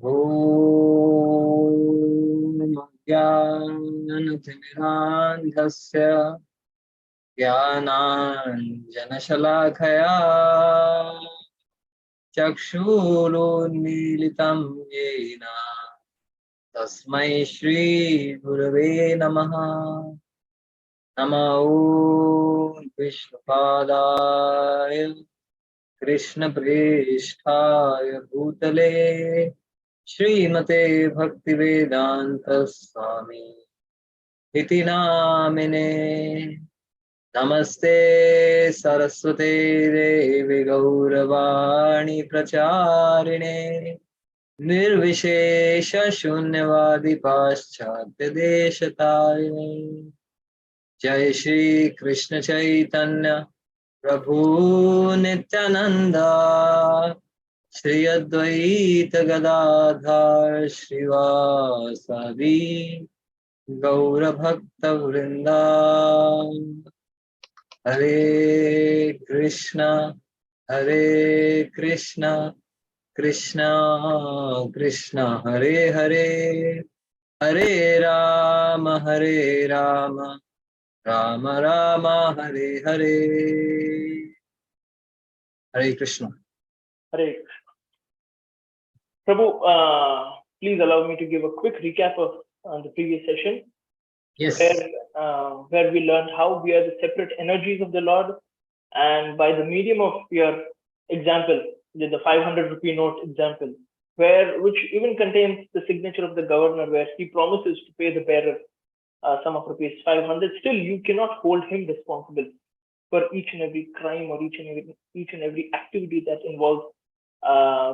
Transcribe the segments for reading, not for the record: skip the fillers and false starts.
ॐ ज्ञानतिमिरान्धस्य ज्ञानाञ्जनशलाकया चक्षुरुन्मीलितं येन तस्मै श्रीगुरवे नमः। नमो विष्णुपादाय कृष्णप्रेष्ठाय भूतले श्रीमते भक्तिवेदान्त स्वामी इति नामिने। नमस्ते सरस्वते देवी गौरवाणी प्रचारिणे निर्विशेष शून्यवादी पाश्चात्य देशतारिणे। जय श्री कृष्ण चैतन्य प्रभु नित्यानंद श्री अद्वैत गदाधर श्रीवासादि गौर भक्त वृंदा। हरे कृष्णा कृष्णा कृष्णा हरे हरे, हरे राम राम राम हरे हरे। हरे Krishna. Hare Krishna. Prabhu, please allow me to give a quick recap of the previous session. Yes. Where we learned how we are the separate energies of the Lord, and by the medium of your example, the 500 rupee note example, which even contains the signature of the governor, where he promises to pay the bearer sum of rupees 500, still you cannot hold him responsible for each and every crime or each and every activity that involves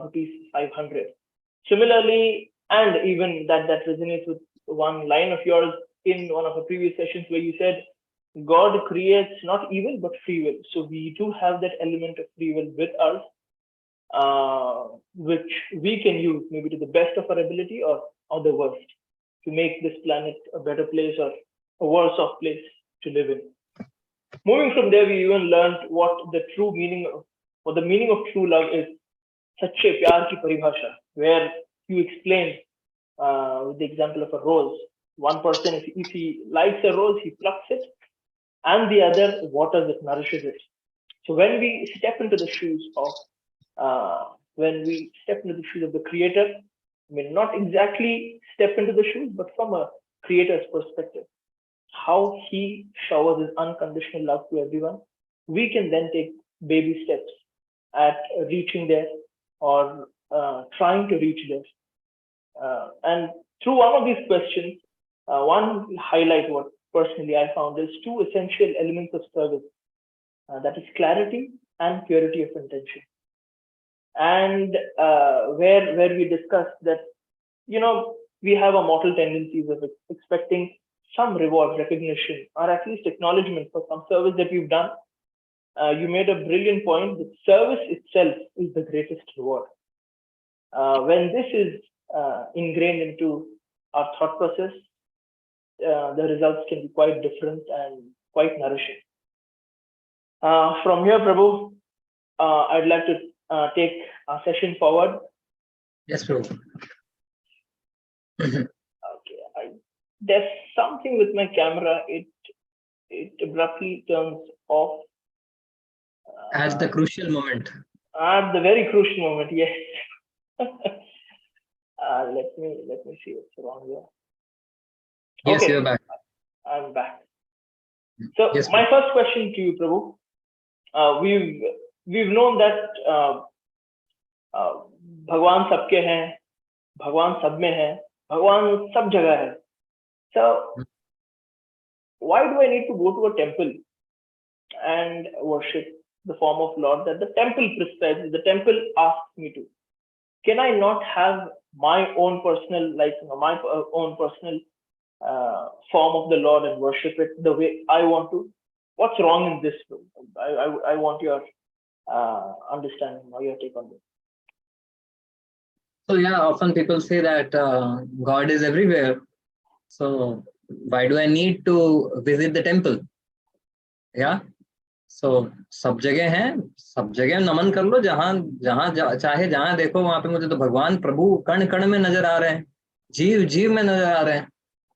rupees 500. Similarly, and even that resonates with one line of yours in one of the previous sessions, where you said God creates not evil but free will. So we do have that element of free will with us, which we can use maybe to the best of our ability or the worst, to make this planet a better place or a worse off place to live in. Moving from there, we even learned what the true meaning of, or the meaning of true love is. Sache pyar ki paribhasha, where you explained with the example of a rose. One person, if he likes a rose, he plucks it, and the other waters it, nourishes it. So when we step into the shoes of the Creator, I mean, not exactly step into the shoes, but from a Creator's perspective, how he showers his unconditional love to everyone, we can then take baby steps at reaching there, or trying to reach there. And through one of these questions, one highlight what personally I found is two essential elements of service, that is clarity and purity of intention. And where we discussed that, we have a mortal tendencies of expecting some reward, recognition, or at least acknowledgement for some service that we've done. You made a brilliant point that service itself is the greatest reward. When this is ingrained into our thought process, the results can be quite different and quite nourishing. From here, Prabhu, I'd like to take our session forward. Yes, Prabhu. Okay, there's something with my camera. It abruptly turns off. At the crucial moment. At the very crucial moment, yes. Let me see what's wrong here. Yes, okay, you're back. I'm back. So yes, my first question to you, Prabhu, we've known that भगवान सबके हैं, भगवान सब में है, भगवान सब जगह है. So why do I need to go to a temple and worship the form of Lord that the temple prescribes, the temple asks me to? Can I not have my own personal, my own personal form of the Lord and worship it the way I want to? What's wrong in this? I want your understanding or your take on this. So yeah, often people say that God is everywhere. So why do I need to visit the temple? Yeah. सो सब जगह है, सब जगह नमन कर लो, जहां जहां चाहे जहां देखो वहां पे मुझे तो भगवान प्रभु कण कण में नजर आ रहे हैं, जीव जीव में नजर आ रहे हैं।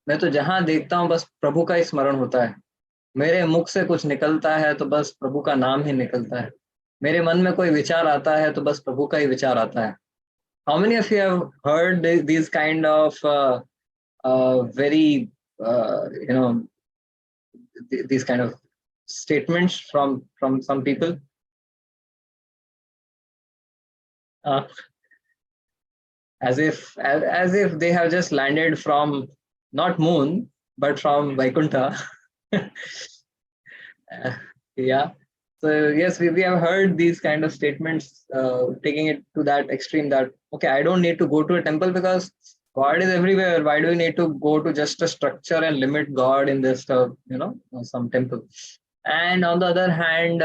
मैं तो जहां देखता हूँ बस प्रभु का ही स्मरण होता है। मेरे मुख से कुछ निकलता है तो बस प्रभु का नाम ही निकलता है। मेरे मन में कोई विचार आता है तो बस प्रभु का ही विचार आता है। How many of you have heard these kind of very you know these kind of statements from some people? uh, as if they have just landed from not moon but from Vaikuntha. Yeah. So yes, we have heard these kind of statements, taking it to that extreme that okay, I don't need to go to a temple because God is everywhere. Why do we need to go to just a structure and limit God in this, some temple? And on the other hand,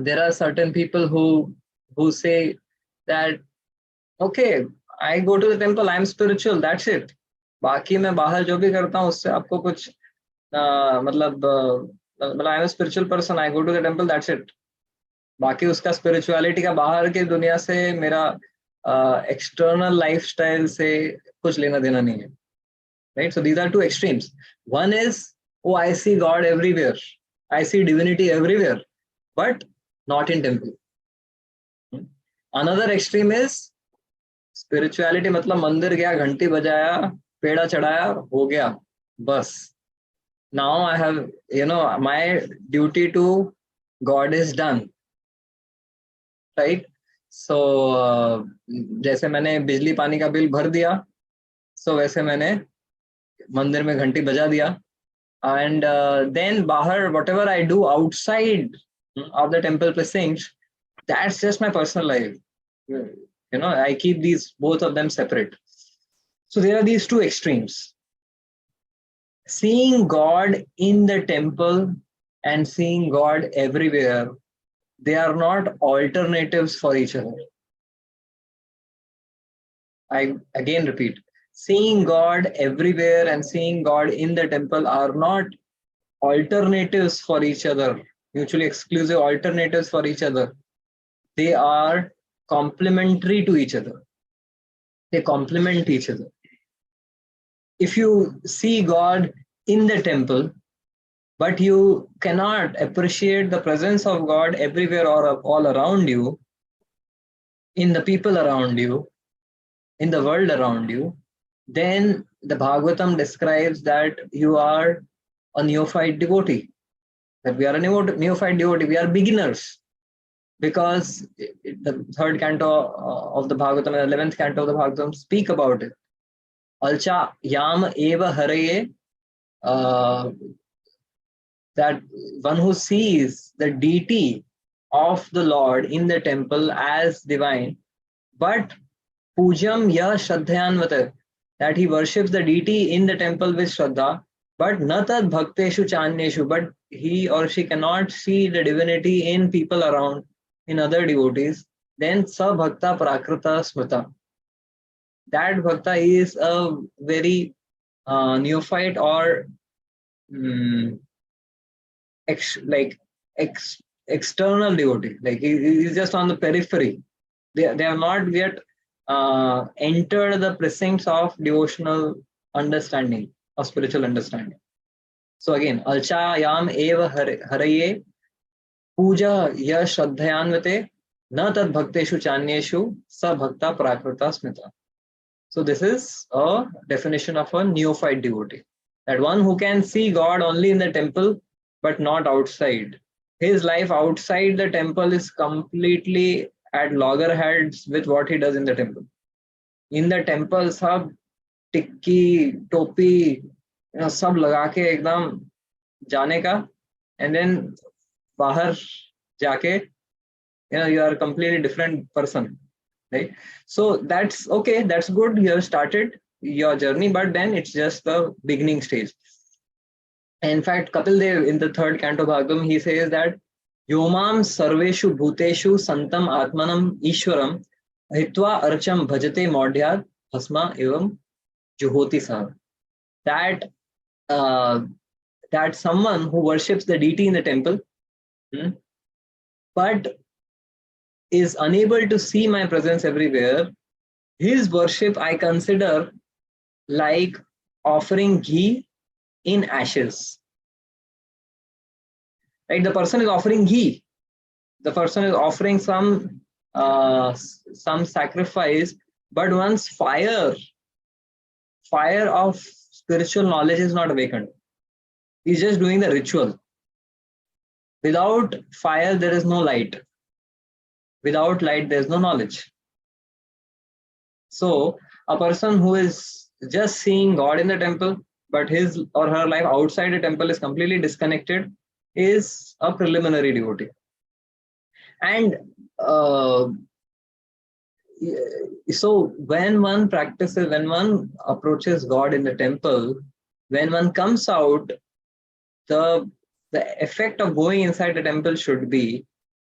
there are certain people who say that okay, I go to the temple, I'm spiritual, that's it. बाकी मैं बाहर जो भी करता हूँ उससे आपको कुछ मतलब I am spiritual person, I go to the temple, that's it. बाकी उसका स्पिरिचुअलिटी का बाहर की दुनिया से, मेरा एक्सटर्नल लाइफस्टाइल से कुछ लेना देना नहीं है, right? So these are two extremes. One is oh I see God everywhere, I see divinity everywhere, but not in temple. Another extreme is spirituality मतलब मंदिर गया, घंटी बजाया, पेड़ा चढ़ाया, हो गया, बस। Now I have, my duty to God is done, right? So जैसे मैंने बिजली पानी का बिल भर दिया, so वैसे मैंने मंदिर में घंटी बजा दिया, and then बाहर whatever I do outside of the temple precincts, that's just my personal life. I keep these both of them separate. So there are these two extremes. Seeing God in the temple and seeing God everywhere, they are not alternatives for each other. I again repeat, seeing God everywhere and seeing God in the temple are not alternatives for each other, mutually exclusive alternatives for each other. They are complementary to each other. They complement each other. If you see God in the temple, but you cannot appreciate the presence of God everywhere or all around you, in the people around you, in the world around you, then the Bhagavatam describes that you are a neophyte devotee, that we are a neophyte devotee, we are beginners, because the third canto of the Bhagavatam and the 11th canto of the Bhagavatam speak about it. Alcha yam eva haraye, that one who sees the deity of the Lord in the temple as divine, but pujam ya shraddhayanvata, that he worships the deity in the temple with shraddha, but natad bhakteshu chanyeshu, but he or she cannot see the divinity in people around, in other devotees, then sa bhakta prakrita smrita. That bhakta is a very neophyte or external devotee, like he's just on the periphery. They have not yet entered the precincts of devotional understanding or spiritual understanding. So again, alchayam eva haraye puja ya shraddhayanvate na tad bhakteshu chanyeshu sa bhakta prakrita smita. So this is a definition of a neophyte devotee, that one who can see God only in the temple but not outside. His life outside the temple is completely at loggerheads with what he does in the temple. In the temple, सब टिक्की टोपी सब लगा के एकदम जाने का, and then बाहर जाके you are a completely different person, right? So that's okay, that's good, you have started your journey, but then it's just the beginning stage. In fact, Kapil Dev in the third canto Bhagavatam, he says that Yomam sarveshu bhuteshu santam atmanam ishwaram hitva archam bhajate modhyat bhasma evam juhoti sah. That that someone who worships the deity in the temple but is unable to see my presence everywhere, his worship I consider like offering ghee in ashes. Right? The person is offering ghee. The person is offering some sacrifice, but once fire of spiritual knowledge is not awakened, he's just doing the ritual. Without fire, there is no light. Without light, there is no knowledge. So a person who is just seeing God in the temple, but his or her life outside the temple is completely disconnected, is a preliminary devotee. And so when one practices, when one approaches God in the temple, when one comes out, the effect of going inside the temple should be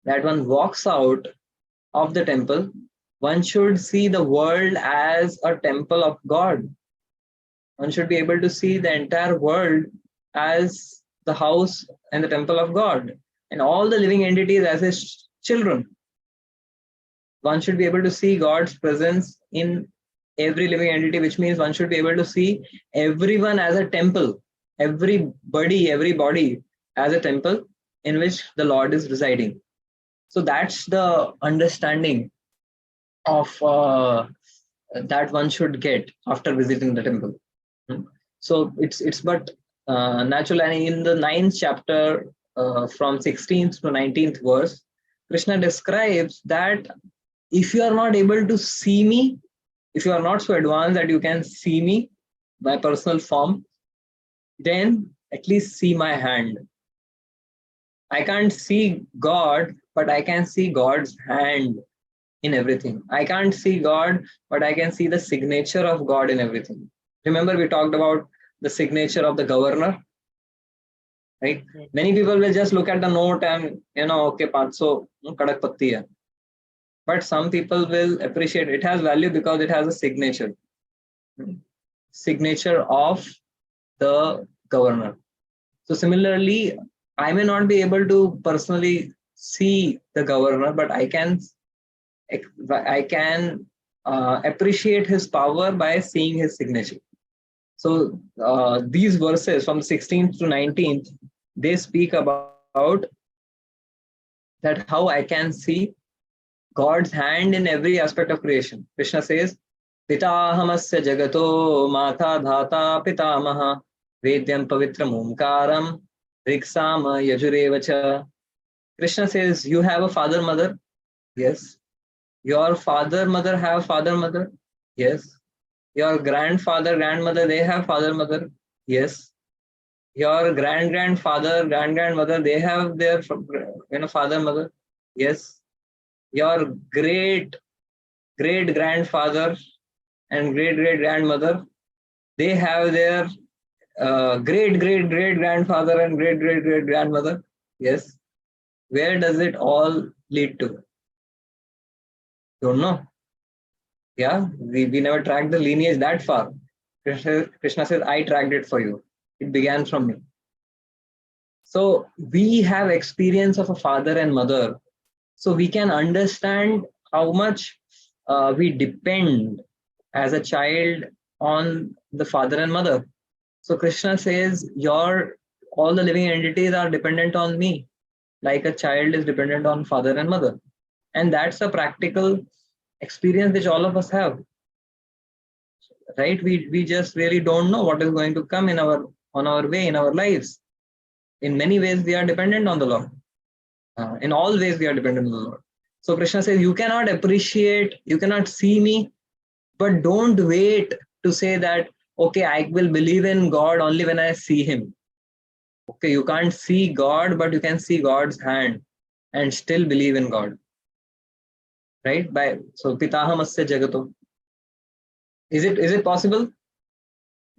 that one walks out of the temple, one should see the world as a temple of God. One should be able to see the entire world as the house and the temple of God, and all the living entities as his children. One should be able to see God's presence in every living entity, which means one should be able to see everyone as a temple, everybody as a temple in which the Lord is residing. So that's the understanding of that one should get after visiting the temple. So it's but natural. And in the 9th chapter, from 16th to 19th verse, Krishna describes that if you are not able to see me, if you are not so advanced that you can see me, my personal form, then at least see my hand. I can't see God, but I can see God's hand in everything. I can't see God, but I can see the signature of God in everything. Remember, we talked about the signature of the governor, right? Many people will just look at the note and, okay, 500 kadak patti hai. But some people will appreciate it has value because it has a signature of the governor. So similarly, I may not be able to personally see the governor, but I can appreciate his power by seeing his signature. So these verses from 16th to 19th, they speak about that how I can see God's hand in every aspect of creation. Krishna says, Pitahamasya jagato mata dhata pitamaha vedyam pavitram omkaram riksama yajurevacha. Krishna says, you have a father, mother? Yes. Your father, mother have father, mother? Yes. Your grandfather, grandmother, they have father, mother? Yes. Your grandfather, grandmother, they have their father, mother? Yes. Your great grandfather and great grandmother, they have their great grandfather and great grandmother? Yes. Where does it all lead to? Don't know. Yeah, we never tracked the lineage that far. Krishna says, I tracked it for you. It began from me. So we have experience of a father and mother. So we can understand how much we depend as a child on the father and mother. So Krishna says, all the living entities are dependent on me, like a child is dependent on father and mother. And that's a practical experience which all of us have. Right? We just really don't know what is going to come on our way in our lives. In many ways, we are dependent on the Lord. In all ways, we are dependent on the Lord. So Krishna says, you cannot appreciate, you cannot see me, but don't wait to say that, okay, I will believe in God only when I see him. Okay, you can't see God, but you can see God's hand and still believe in God. Right? So Pitahamasya Jagato. Is it possible,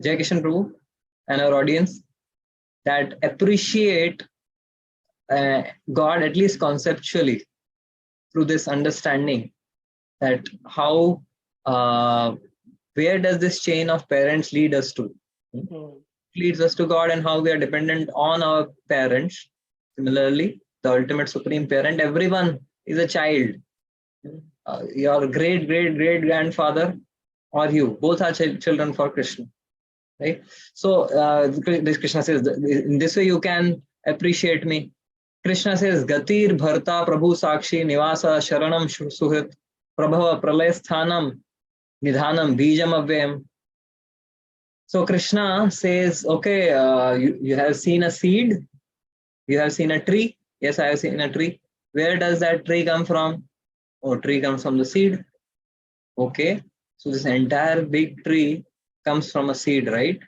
Jai Kishan Prabhu and our audience, that appreciate God at least conceptually through this understanding that how where does this chain of parents lead us to? Leads us to God, and how we are dependent on our parents. Similarly, the ultimate supreme parent. Everyone is a child. Your great grandfather or you, both are children for Krishna, right? So this Krishna says, in this way you can appreciate me. Krishna says, Gatir Bharta Prabhu Sakshi Nivasa Sharanam Suhit Prabhava Pralay Sthanam Nidhanam Bijam Avyam. So Krishna says, okay, you have seen a seed, you have seen a tree. Yes, I have seen a tree. Where does that tree come from? Oh, tree comes from the seed. Okay, so this entire big tree comes from a seed, right?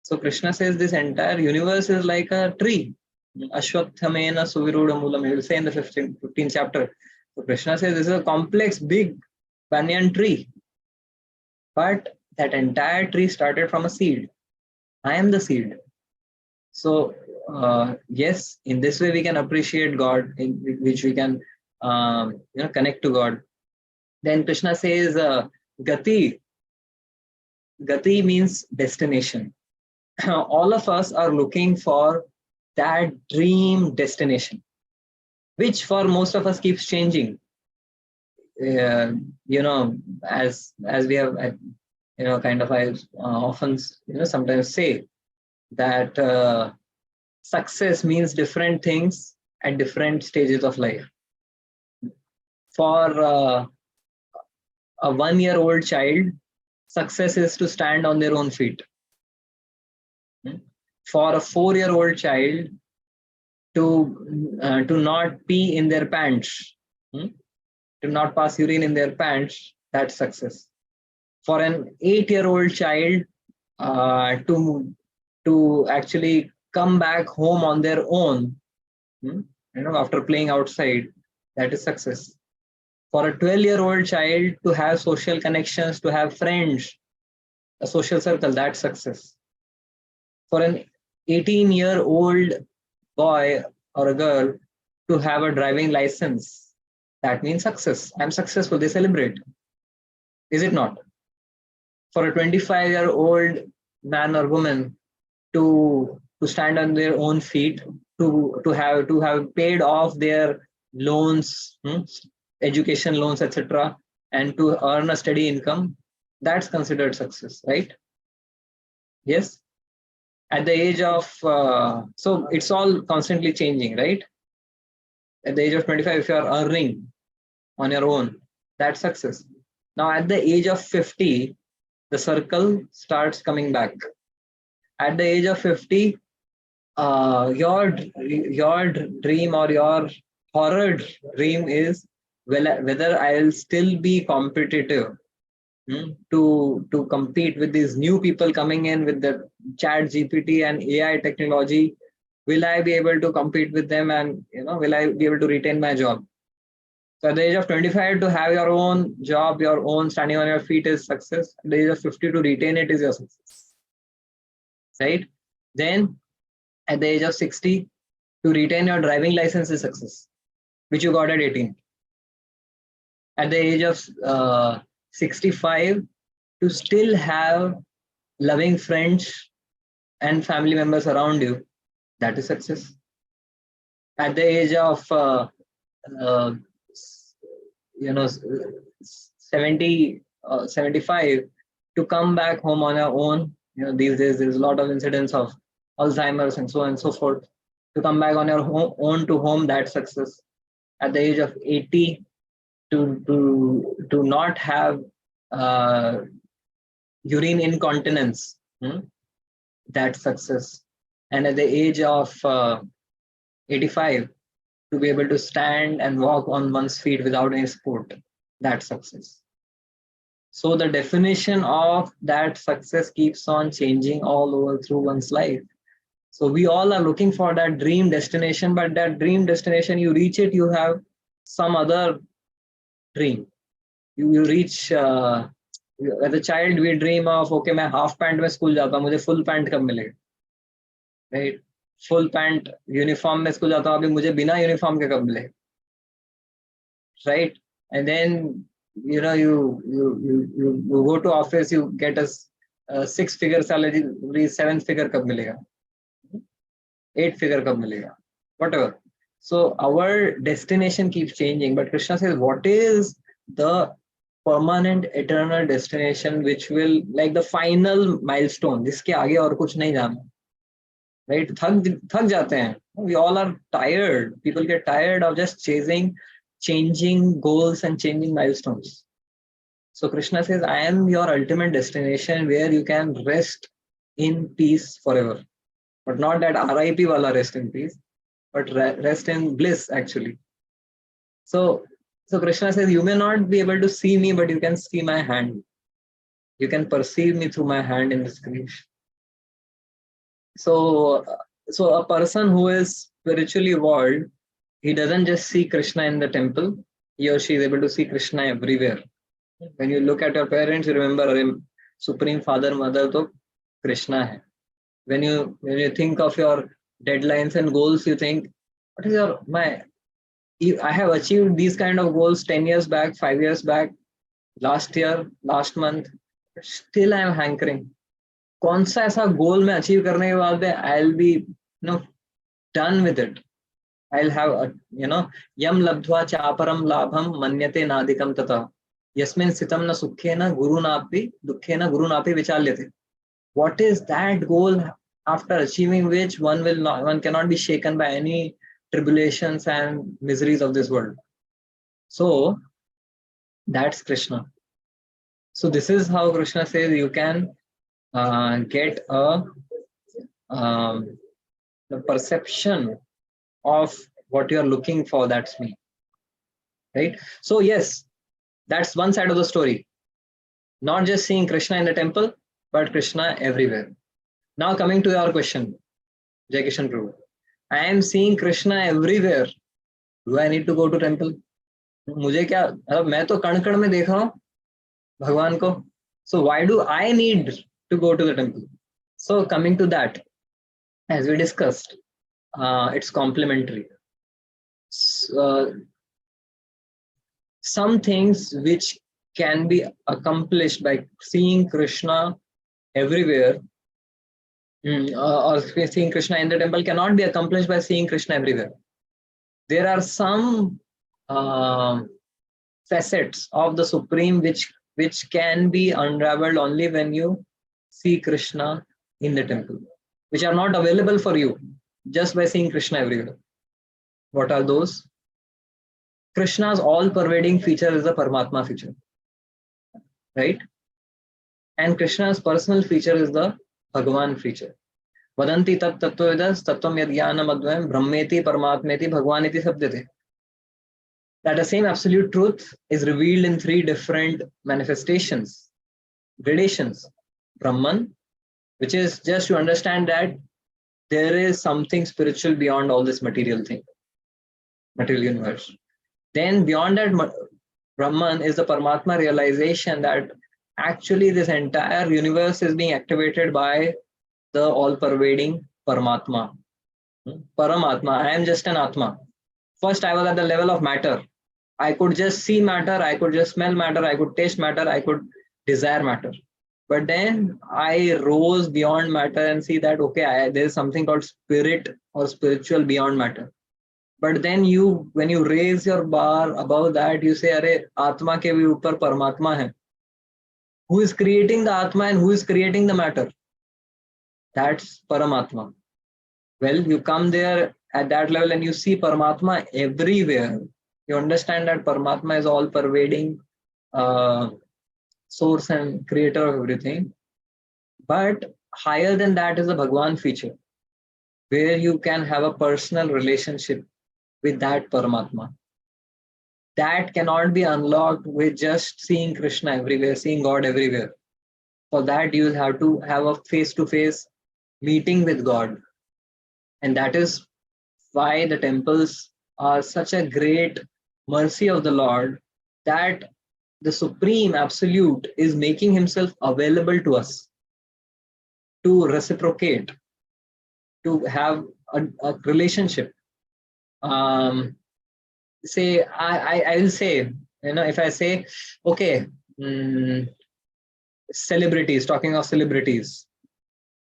So Krishna says this entire universe is like a tree. Ashwathamena Suviruda Moolam, he will say in the 15th chapter. So Krishna says this is a complex, big banyan tree. But that entire tree started from a seed. I am the seed. So yes, in this way we can appreciate God, in which we can connect to God. Then Krishna says, Gati. Gati means destination. All of us are looking for that dream destination, which for most of us keeps changing. As we have, kind of, I often, sometimes say that success means different things at different stages of life. For a 1-year-old child, success is to stand on their own feet. For a 4-year-old child, to not pee in their pants, to not pass urine in their pants, that's success. For an 8-year-old child, to actually come back home on their own, after playing outside, that is success. For a 12-year-old child to have social connections, to have friends, a social circle, that's success. For an 18-year-old boy or a girl to have a driving license, that means success. I'm successful, they celebrate. Is it not? For a 25-year-old man or woman to stand on their own feet, to have paid off their loans, education loans, etc., and to earn a steady income, that's considered success, right? Yes. At the age of so it's all constantly changing, right? At the age of 25, if you are earning on your own, that's success. Now at the age of 50, the circle starts coming back. At the age of 50, your dream or your horror dream is whether I'll still be competitive to compete with these new people coming in with the chat GPT and AI technology. Will I be able to compete with them, and will I be able to retain my job? So at the age of 25, to have your own job, your own standing on your feet is success. At the age of 50, to retain it is your success, right? Then at the age of 60, to retain your driving license is success, which you got at 18. At the age of 65, to still have loving friends and family members around you, that is success. At the age of 70, 75, to come back home on your own. These days there's a lot of incidents of Alzheimer's and so on and so forth. To come back on your own to home, that's success. At the age of 80, to not have urine incontinence, that's success. And at the age of 85, to be able to stand and walk on one's feet without any support, that's success. So the definition of that success keeps on changing all over through one's life. So we all are looking for that dream destination, but that dream destination, you reach it, you have some other dream. You reach, as a child, we dream of, okay, मैं half pant में school जाता हूँ, मुझे full pant कब मिलेगा, right? Full pant uniform में school जाता हूँ, अभी मुझे बिना uniform के कब मिलेगा, right? And then you go to office, you get a 6-figure salary, 7-figure कब मिलेगा, 8-figure कब मिलेगा, whatever. So our destination keeps changing, but Krishna says, what is the permanent eternal destination which will, like the final milestone, जिसके आगे और कुछ नहीं जाना, right? थक जाते हैं. We all are tired. People get tired of just changing goals and changing milestones. So Krishna says, I am your ultimate destination where you can rest in peace forever. But not that RIP wala rest in peace, but rest in bliss actually. So Krishna says, you may not be able to see me, but you can see my hand. You can perceive me through my hand in this creation. So a person who is spiritually evolved, he doesn't just see Krishna in the temple, he or she is able to see Krishna everywhere. When you look at your parents, you remember Supreme Father, Mother, to Krishna hai. When you think of your deadlines and goals, you think, what is I have achieved these kind of goals 10 years back, 5 years back, last year, last month, still I am hankering. कौन सा ऐसा गोल मैं achieve करने के बाद I'll be done with it. I'll have yam labdhva chaparam labham manyate nadikam tata yasmin sitam na sukhe na guru napi dukhe na guru napi vichalyate. What is that goal after achieving which one cannot be shaken by any tribulations and miseries of this world? So that's Krishna. So this is how Krishna says you can get the perception of what you are looking for. That's me, right? So yes, that's one side of the story. Not just seeing Krishna in the temple, but Krishna everywhere. Now coming to your question, Jai Kishan Prabhu, I am seeing Krishna everywhere. Do I need to go to temple? मुझे क्या, मैं तो कण कण में देख रहा हूँ भगवान को. So why do I need to go to the temple? So coming to that, as we discussed, it's complementary. Some things which can be accomplished by seeing Krishna everywhere, or seeing Krishna in the temple, cannot be accomplished by seeing Krishna everywhere. There are some facets of the Supreme which can be unraveled only when you see Krishna in the temple, which are not available for you just by seeing Krishna everywhere. What are those? Krishna's all-pervading feature is the Paramatma feature, right? And Krishna's personal feature is the Bhagavan feature. Vadanti tat tattvavidas tattvam yad jnanam advayam brahmeti paramatmeti bhagwaniti sabdate. That the same absolute truth is revealed in 3 different manifestations, gradations. Brahman, which is just to understand that there is something spiritual beyond all this material thing, material universe. Then beyond that Brahman is the Paramatma realization that actually this entire universe is being activated by the all-pervading Paramatma. Paramatma, I am just an Atma. First I was at the level of matter. I could just see matter, I could just smell matter, I could taste matter, I could desire matter. But then I rose beyond matter and see that, okay, there is something called spirit or spiritual beyond matter. But then when you raise your bar above that, you say, Arey, Atma ke bhi upar Paramatma hai. Who is creating the Atma and who is creating the matter? That's Paramatma. Well, you come there at that level and you see Paramatma everywhere. You understand that Paramatma is all pervading source and creator of everything. But higher than that is the Bhagwan feature, where you can have a personal relationship with that Paramatma. That cannot be unlocked with just seeing Krishna everywhere, seeing God everywhere. For that, you will have to have a face-to-face meeting with God. And that is why the temples are such a great mercy of the Lord, that the Supreme Absolute is making himself available to us to reciprocate, to have a relationship. Say, I will say, if I say, okay, celebrities, talking of celebrities.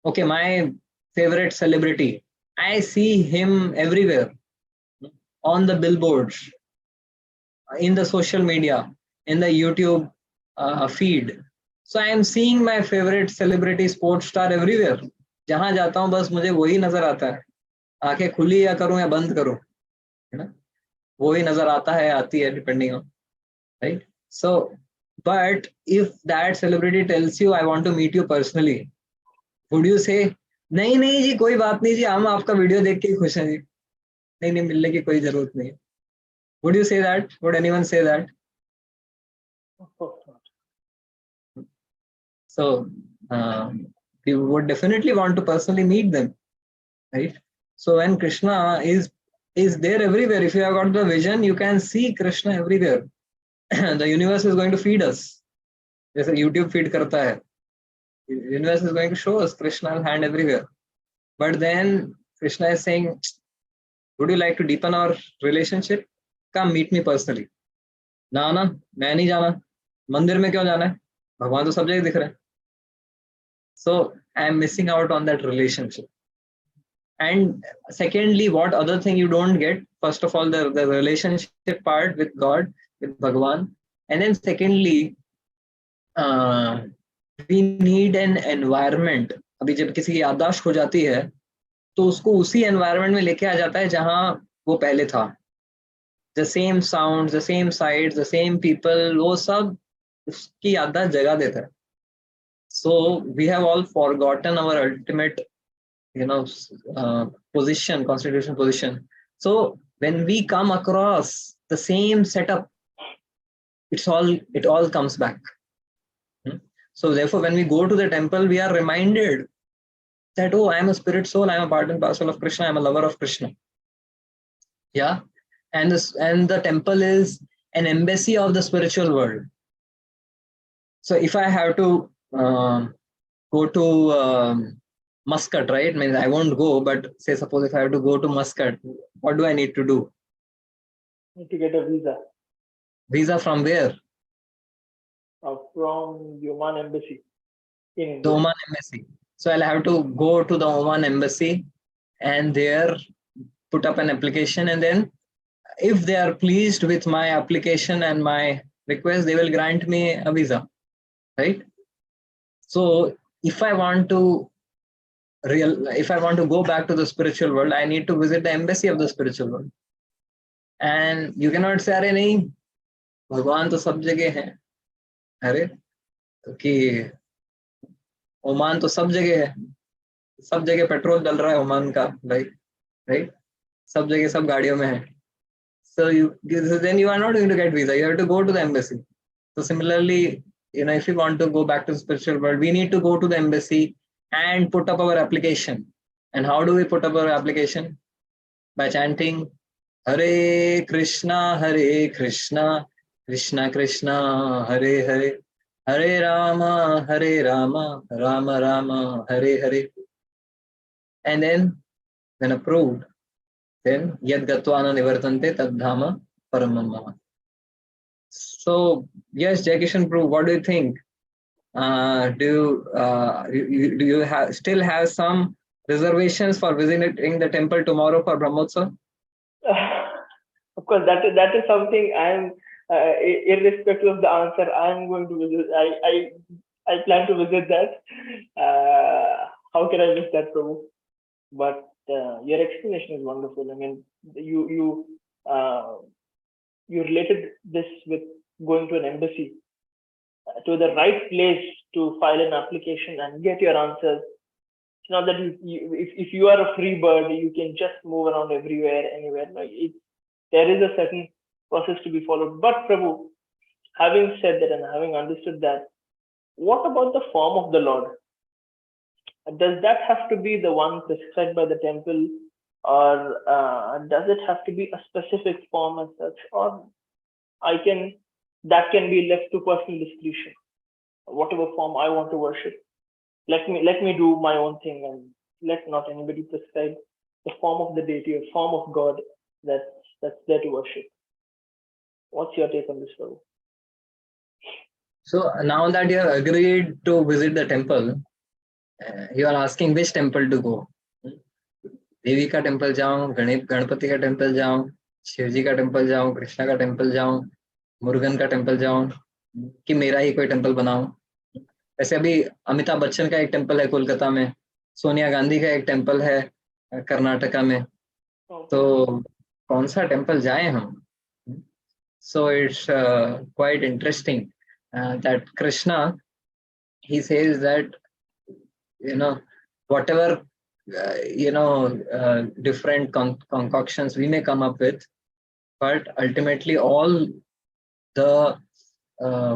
Okay, my favorite celebrity, I see him everywhere. on the billboards, in the social media, in the YouTube feed. So I am seeing my favorite celebrity sports star everywhere. जहां जाता हूं बस मुझे वही नजर आता है. आंखें खुली या करूं या बंद करूं, है ना, वही नजर आता है, आती है, depending on, right? So, but if that celebrity tells you, I want to meet you personally, would you say, नहीं नहीं जी कोई बात नहीं जी, हम आपका वीडियो देख के ही खुश हैं जी, नहीं नहीं मिलने की कोई जरूरत नहीं है? Would you say that? Would anyone say that? Of course not. So you would definitely want to personally meet them, right? So when Krishna is there everywhere, if you have got the vision, you can see Krishna everywhere. The universe is going to feed us. जैसे YouTube feed करता है, universe is going to show us Krishna's hand everywhere. But then Krishna is saying, would you like to deepen our relationship? Come meet me personally. ना ना मैं नहीं जाना, मंदिर में क्यों जाना है, भगवान तो सब जगह दिख रहे हैं. So I am missing out on that relationship. And secondly, what other thing you don't get? First of all, the relationship part with God, with Bhagwan. And then secondly, we need an environment. अभी जब किसी की याददाश्त हो जाती है तो उसको उसी environment में लेके आ जाता है जहां वो पहले था. The same sounds, the same sights, the same people, वो सब उसकी याददाश्त जगा देता है. So we have all forgotten our ultimate, position, constitutional position. So when we come across the same setup, it all comes back. So therefore, when we go to the temple, we are reminded that, oh, I am a spirit soul, I am a part and parcel of Krishna, I am a lover of Krishna. Yeah, and the temple is an embassy of the spiritual world. So if I have to go to Muscat, right? I mean, I won't go, but say suppose if I have to go to Muscat, what do I need to do? Need to get a visa. Visa from where? From the Oman embassy in India. The Oman embassy. So I'll have to go to the Oman embassy and there put up an application, and then if they are pleased with my application and my request, they will grant me a visa, right? So if I want to go back to the spiritual world, I need to visit the embassy of the spiritual world. And you cannot say, अरे नहीं, भगवान तो सब जगह है. अरे कि Oman तो सब जगह है, सब जगह पेट्रोल डल रहा है ओमान का, right? सब जगह सब गाड़ियों में है. So then you are not going to get visa. You have to go to the embassy. So similarly, if you want to go back to the spiritual world, we need to go to the embassy and put up our application. And how do we put up our application? By chanting Hare Krishna, Krishna Krishna, Hare Hare, Hare Rama, Rama Rama, Hare Hare. And then, when approved, then Yad Gatvana Nivartante Tad Dhama Paramam Mama. So, yes, Jaikishan Prabhu, what do you think? Do you still have some reservations for visiting the temple tomorrow for Brahmotsav? Of course, that is something I am, irrespective of the answer, I am going to visit. I plan to visit that. How can I miss that, Prabhu? But your explanation is wonderful. I mean, you related this with going to an embassy, to the right place to file an application and get your answers. It's not that if you are a free bird, you can just move around everywhere, anywhere. No, there is a certain process to be followed. But Prabhu, having said that and having understood that, what about the form of the Lord? Does that have to be the one prescribed by the temple, or does it have to be a specific form as such, or that can be left to personal discretion? Whatever form I want to worship, let me do my own thing, and let not anybody prescribe the form of the deity or form of God that's there to worship. What's your take on this, Prabhu? So now that you have agreed to visit the temple, you are asking which temple to go. देवी का temple जाऊं, गणपति का temple जाऊं, शिव जी का temple जाऊं, कृष्णा का temple जाऊं, मुरुगन का temple जाऊं, कि मेरा ही कोई टेम्पल बनाऊं। वैसे अभी अमिताभ बच्चन का एक टेम्पल है कोलकाता में, सोनिया गांधी का एक टेम्पल है कर्नाटका में, Okay. तो कौन सा टेम्पल जाएं हम? So it's quite interesting that Krishna, he says that, you know, whatever different concoctions we may come up with, but ultimately all the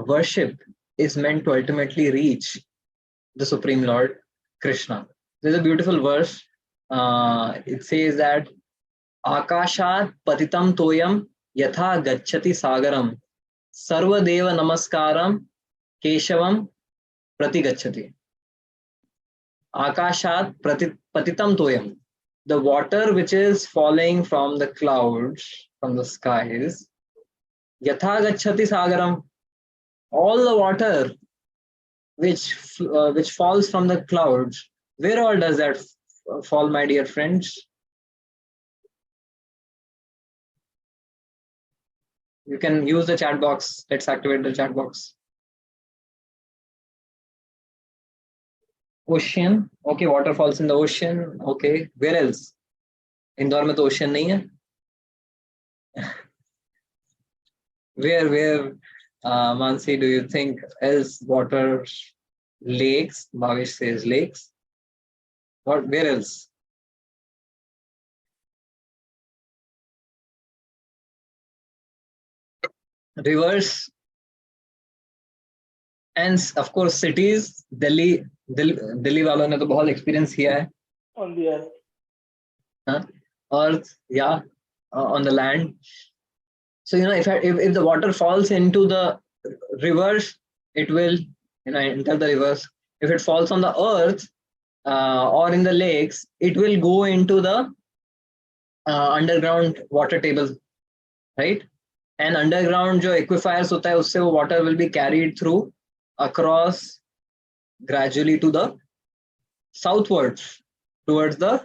worship is meant to ultimately reach the Supreme Lord Krishna. There's a beautiful verse. It says that Akashat patitam toyam yatha gacchati sagaram sarvadeva namaskaram keshavam pratigacchati. Akashat patitam toyam. The water which is falling from the clouds, from the skies, yatha gacchati sagaram. All the water which falls from the clouds, where all does that fall, my dear friends? You can use the chat box. Let's activate the chat box. Ocean. Okay, water falls in the ocean. Okay, where else? Indore में तो ocean नहीं है. Where Mansi, do you think else water? Lakes. Bhavesh says lakes. What? Where else? Rivers and of course cities. Delhi वालों ने तो बहुत experience किया है. On the earth. Earth, yeah, on the land. So if the water falls into the rivers, it will enter the rivers. If it falls on the earth or in the lakes, it will go into the underground water table, right? And underground जो aquifers होता है उससे वो water will be carried through across gradually to the southwards towards the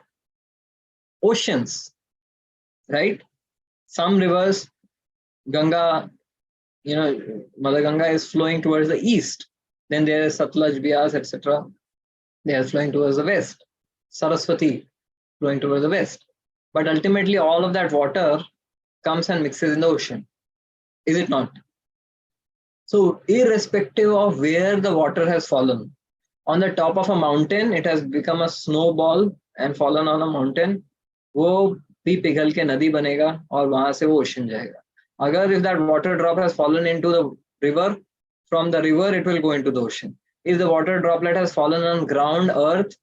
oceans, right? Some rivers, Ganga, Mother Ganga is flowing towards the east. Then there is Satluj, Bias, etc. They are flowing towards the west. Saraswati flowing towards the west. But ultimately, all of that water comes and mixes in the ocean. Is it not? So, irrespective of where the water has fallen, on the top of a mountain, it has become a snowball and fallen on a mountain. वो भी पिघल के नदी बनेगा और वहां से वो ओशन जाएगा. Agar if that water drop has fallen into the river, from the river it will go into the ocean. If the water droplet has fallen on ground earth,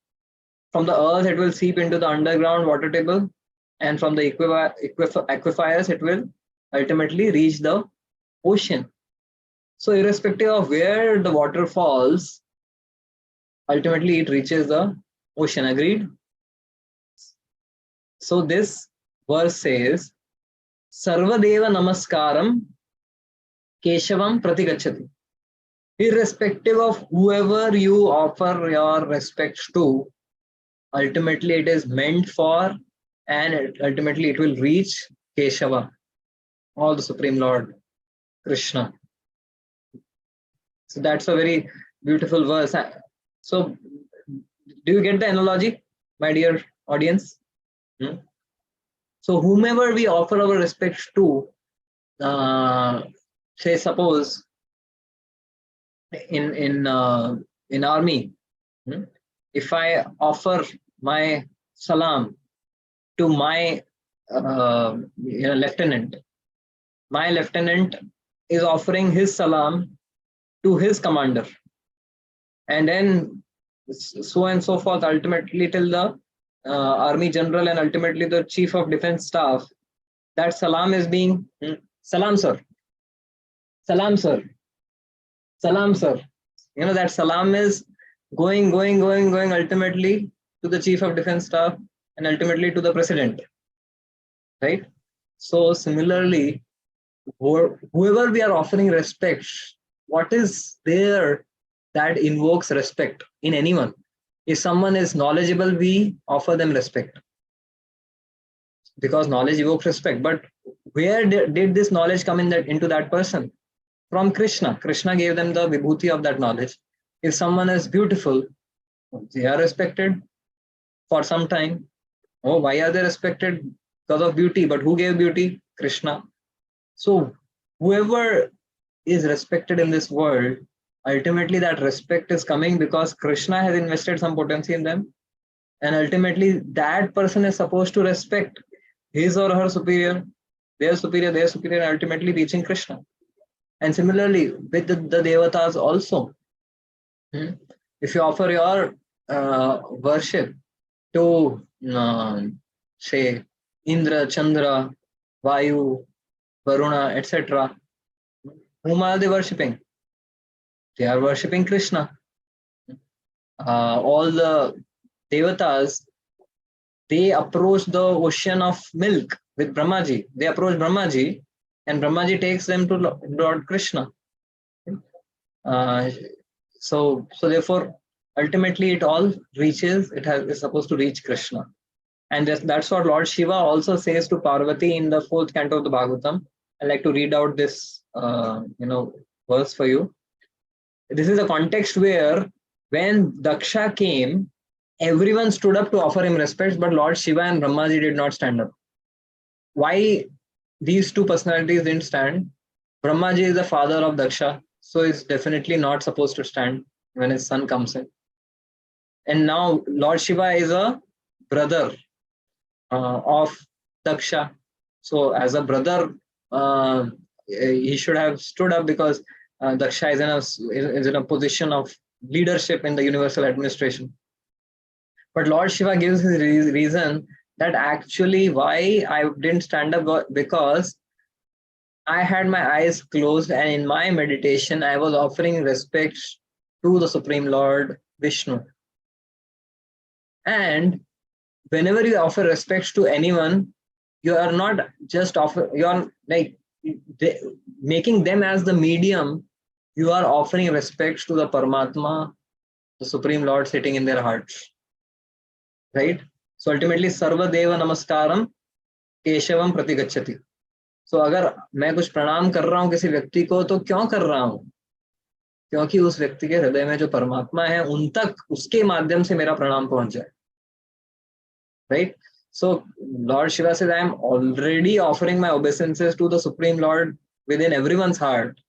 from the earth it will seep into the underground water table, and from the aquifers it will ultimately reach the ocean. So irrespective of where the water falls, ultimately it reaches the ocean. Agreed? So this verse says, Sarvadeva Namaskaram Keshavam Pratigachati. Irrespective of whoever you offer your respects to, ultimately it is meant for, and ultimately it will reach Keshava, or the Supreme Lord, Krishna. So that's a very beautiful verse. So do you get the analogy, my dear audience? So whomever we offer our respects to, say suppose in army, if I offer my salam to my lieutenant, my lieutenant is offering his salam to his commander, and then so and so forth, ultimately till the army general and ultimately the chief of defense staff. That salam is being salam sir, salam sir, salam sir. That salam is going ultimately to the chief of defense staff and ultimately to the president, right? So similarly, whoever we are offering respect, what is there that invokes respect in anyone? If someone is knowledgeable, we offer them respect. because knowledge evokes respect. But where did this knowledge come into that person? From Krishna. Krishna gave them the vibhuti of that knowledge. If someone is beautiful, they are respected for some time. Oh, why are they respected? Because of beauty. But who gave beauty? Krishna. So whoever is respected in this world, ultimately that respect is coming because Krishna has invested some potency in them. And ultimately that person is supposed to respect his or her superior, their superior, and ultimately reaching Krishna. And similarly with the devatas also. If you offer your worship to say Indra, Chandra, Vayu, Varuna, etc., whom are they worshipping? They are worshipping Krishna. All the devatas, they approach the ocean of milk with Brahmaji. They approach Brahmaji, and Brahmaji takes them to Lord Krishna. So therefore, ultimately, it all reaches. Is supposed to reach Krishna, and that's what Lord Shiva also says to Parvati in the 4th canto of the Bhagavatam. I'd like to read out this, verse for you. This is a context where when Daksha came, everyone stood up to offer him respect, but Lord Shiva and Brahmaji did not stand up. Why these two personalities didn't stand? Brahmaji is the father of Daksha, so he's definitely not supposed to stand when his son comes in. And now Lord Shiva is a brother of Daksha. So as a brother, he should have stood up because Daksha is in a position of leadership in the universal administration. But Lord Shiva gives his reason that actually why I didn't stand up because I had my eyes closed and in my meditation I was offering respect to the Supreme Lord Vishnu. And whenever you offer respect to anyone, you are not just you are like making them as the medium. You are offering respect to the Paramatma, the Supreme Lord sitting in their hearts. Right? So ultimately, Sarva Deva Namaskaram Keshavam Pratigachati. So अगर मैं कुछ प्रणाम कर रहा हूँ किसी व्यक्ति को तो क्यों कर रहा हूँ? क्योंकि उस व्यक्ति के हृदय में जो परमात्मा है उन तक उसके माध्यम से मेरा प्रणाम पहुंच जाए. Right? So Lord Shiva says, I am already offering my obeisances to the Supreme Lord within everyone's heart.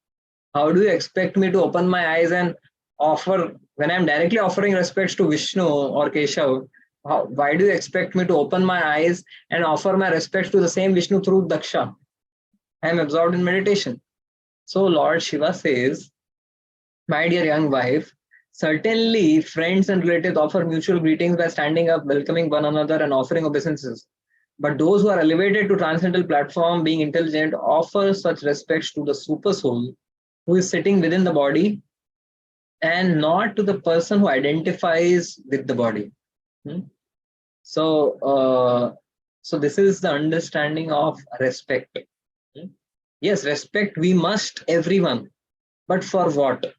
How do you expect me to open my eyes and offer, when I am directly offering respects to Vishnu or Keshav, why do you expect me to open my eyes and offer my respects to the same Vishnu through Daksha? I am absorbed in meditation. So Lord Shiva says, my dear young wife, certainly friends and relatives offer mutual greetings by standing up, welcoming one another and offering obeisances. But those who are elevated to transcendental platform, being intelligent, offer such respects to the super soul who is sitting within the body and not to the person who identifies with the body. So this is the understanding of respect. Yes, respect we must everyone, but for what?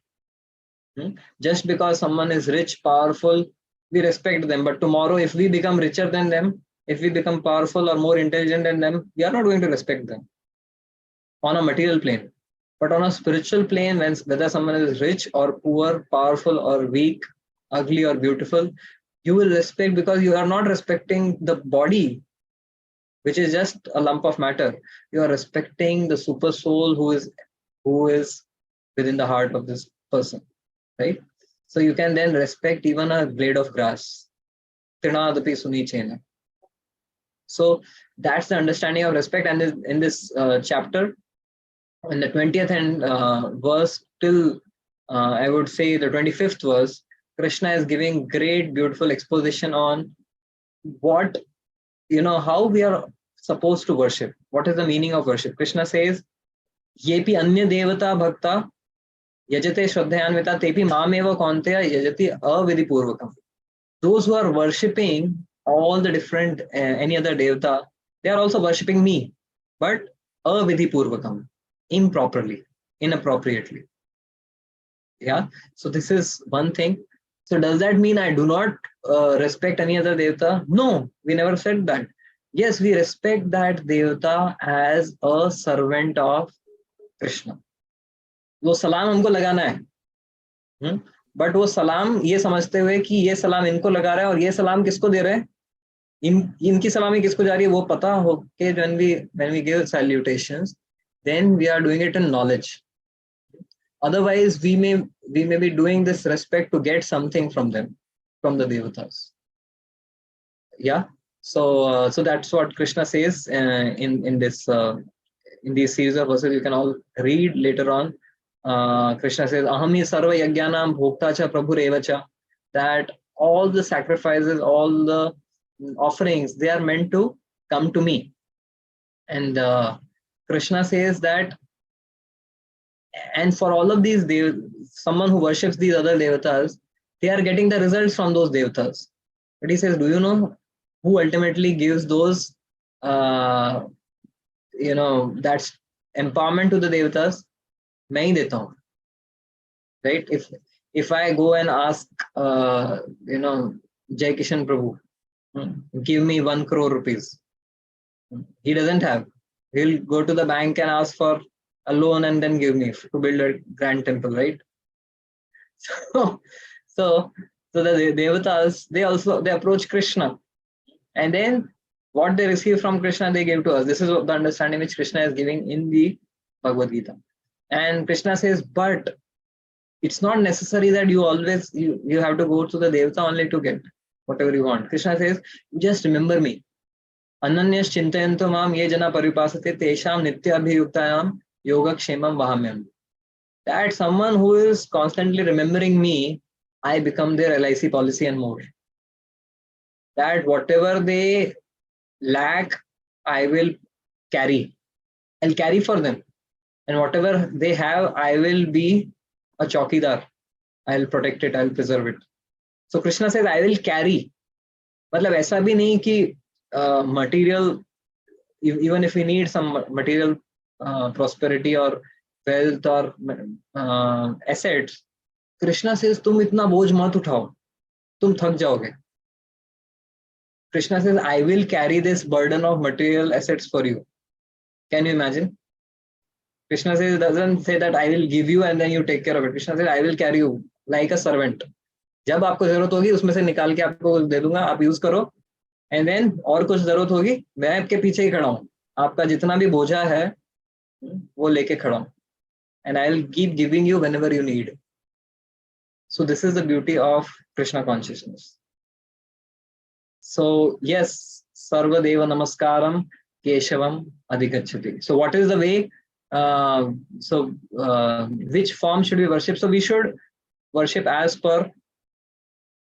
Just because someone is rich, powerful, we respect them. But tomorrow, if we become richer than them, if we become powerful or more intelligent than them, we are not going to respect them on a material plane. But on a spiritual plane, whether someone is rich or poor, powerful or weak, ugly or beautiful, you will respect because you are not respecting the body, which is just a lump of matter. You are respecting the super soul who is within the heart of this person, right? So you can then respect even a blade of grass. So that's the understanding of respect. And in this chapter, in the 20th and verse till I would say the 25th verse, Krishna is giving great, beautiful exposition on what, how we are supposed to worship. What is the meaning of worship? Krishna says, Yepi anya devata bhakta yajate shraddhayanvita tepi mameva kaunteya yajati avidhi purvakam. Those who are worshipping all the different, any other devata, they are also worshipping me, but avidhi purvakam, improperly, inappropriately. Yeah. So this is one thing. So does that mean I do not respect any other devata? No, we never said that. yes, we respect that Devata as a servant of Krishna. वो सलाम हमको लगाना है, but वो सलाम ये समझते हुए कि ये सलाम इनको लगा रहा है और ये सलाम किसको दे रहे हैं, इनकी सलामी किसको जा रही है वो पता हो कि when we give salutations, then we are doing it in knowledge. Otherwise, we may be doing this respect to get something from them, from the devatas. Yeah. So that's what Krishna says in this in these series of verses. You can all read later on. Krishna says, "Aham hi sarva yajnanam bhokta cha prabhu cha," that all the sacrifices, all the offerings, they are meant to come to me. And Krishna says that, and for all of these, someone who worships these other devatas, they are getting the results from those devatas. But he says, do you know who ultimately gives those, that's empowerment to the devatas? मैं ही देता हूँ, right? If I go and ask, Jai Kishan Prabhu, give me 1 crore rupees, he doesn't have. He'll go to the bank and ask for a loan and then give me to build a grand temple, right? So the devatas, they approach Krishna, and then what they receive from Krishna, they give to us. This is the understanding which Krishna is giving in the Bhagavad Gita. And Krishna says, but it's not necessary that you always you have to go to the devata only to get whatever you want. Krishna says, just remember me. Ananyas chintayanto mam ye jana paripasate tesham nitya abhiyuktayam yogakshemam vahamyam. That someone who is constantly remembering me, I become their LIC policy and more. That whatever they lack, I will carry. I'll carry for them. And whatever they have, I will be a chowkidar. I'll protect it, I'll preserve it. So Krishna says, I will carry. मतलब ऐसा भी नहीं कि material, even if we need some material prosperity or wealth or assets, Krishna says, तुम इतना बोझ मत उठाओ, तुम थक जाओगे. Krishna says, I will carry this burden of material assets for you. Can you imagine? Krishna says, doesn't say that I will give you and then you take care of it. Krishna says, I will carry you like a servant. जब आपको जरूरत होगी उसमें से निकाल के आपको दे दूंगा, आप यूज करो. एंड देन और कुछ जरूरत होगी, मैं आपके पीछे ही खड़ा हूँ, आपका जितना भी बोझा है वो लेके खड़ा हूँ. And I'll keep giving you whenever you need. So this is the beauty of Krishna consciousness. So yes, Sarva Deva Namaskaram Keshavam Adhigachati. So what is the way? Which form should we worship? So we should worship as per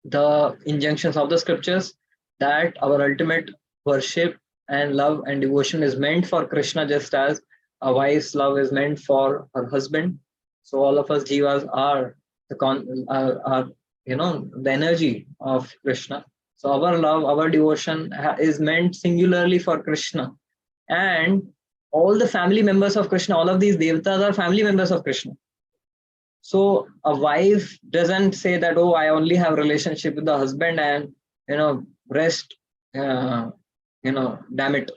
the injunctions of the scriptures, that our ultimate worship and love and devotion is meant for Krishna, just as a wife's love is meant for her husband. So all of us jivas are the energy of Krishna. So our love, our devotion is meant singularly for Krishna. And all the family members of Krishna, all of these devatas are family members of Krishna. So a wife doesn't say that, oh, I only have relationship with the husband and, rest, damn it,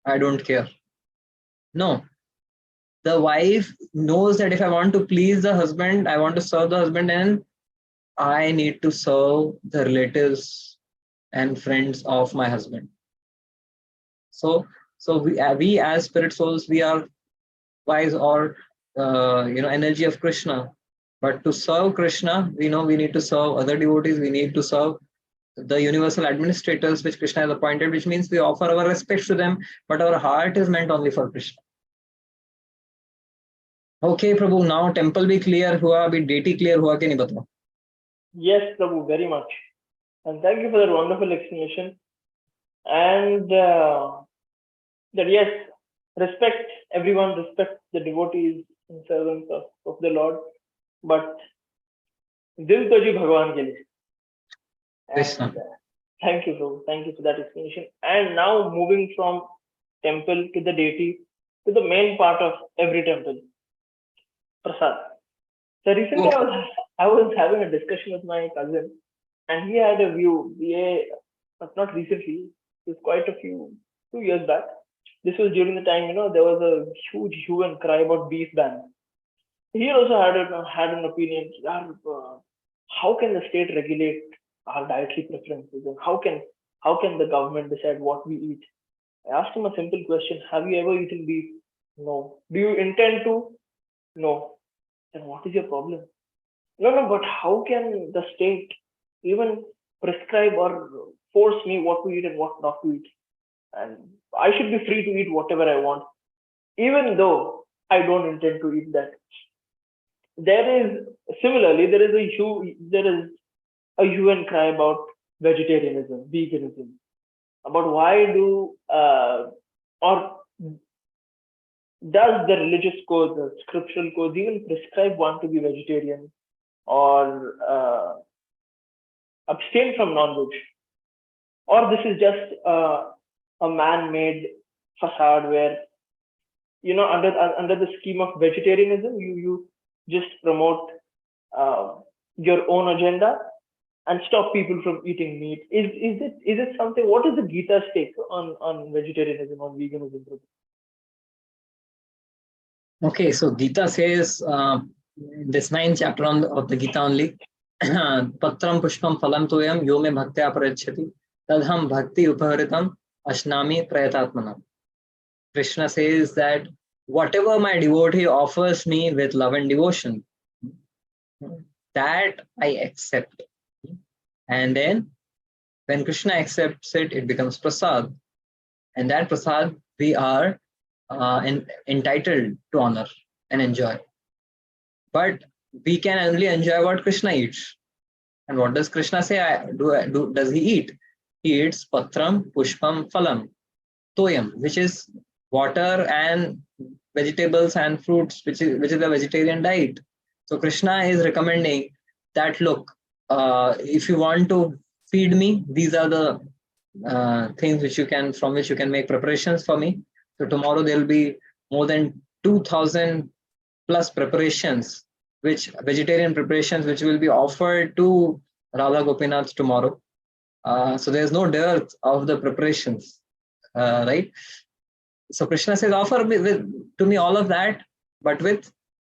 I don't care. No. The wife knows that if I want to please the husband, I want to serve the husband, and I need to serve the relatives and friends of my husband. So we as spirit souls, we are wise or energy of Krishna. But to serve Krishna, we need to serve other devotees. We need to serve the universal administrators which Krishna has appointed, which means we offer our respect to them, but our heart is meant only for Krishna. Okay, Prabhu, now temple be clear hua, be deity clear hua ke nahi batao? Yes, Prabhu, very much. And thank you for that wonderful explanation. And that yes, respect everyone, respect the devotees and servants of the Lord. But dil to ji Bhagwan ke liye. Krishna. Thank you, Prabhu. Thank you for that explanation. And now moving from temple to the deity to the main part of every temple, Prasad. So recently I was having a discussion with my cousin, and he had a view, but not recently, it was quite a few 2 years back. This was during the time, there was a huge hue and cry about beef ban. He also had an opinion. How can the state regulate our dietary preferences, and how can the government decide what we eat? I asked him a simple question: have you ever eaten beef? No. Do you intend to? No. Then what is your problem? No, no, but how can the state even prescribe or force me what to eat and what not to eat? And I should be free to eat whatever I want, even though I don't intend to eat that. There is similarly there is a hue and cry about vegetarianism, veganism, about why do or does the religious code, the scriptural codes even prescribe one to be vegetarian or abstain from non-veg, or this is just a man-made facade where under the scheme of vegetarianism you just promote uh, your own agenda and stop people from eating meat. Is it something? What is the Gita's take on vegetarianism, on veganism? Okay, so Gita says, this ninth chapter of the Gita only, Patram Pushpam Phalam Toyam Yo Me Bhaktya Prayachati Tadham Bhakti Upaharitam Ashnami Prayatatmanam. Krishna says that whatever my devotee offers me with love and devotion, that I accept. And then when Krishna accepts it, it becomes prasad. And that prasad we are entitled to honor and enjoy. But we can only enjoy what Krishna eats. And what does Krishna say? Does he eat? He eats patram, pushpam, phalam, toyam, which is water and vegetables and fruits, which is the vegetarian diet. So Krishna is recommending that, look, if you want to feed me, these are the things from which you can make preparations for me. So tomorrow there will be more than 2,000 plus preparations, vegetarian preparations, which will be offered to Radha Gopinath tomorrow. So there's no dearth of the preparations, right? So Krishna says, offer to me all of that, but with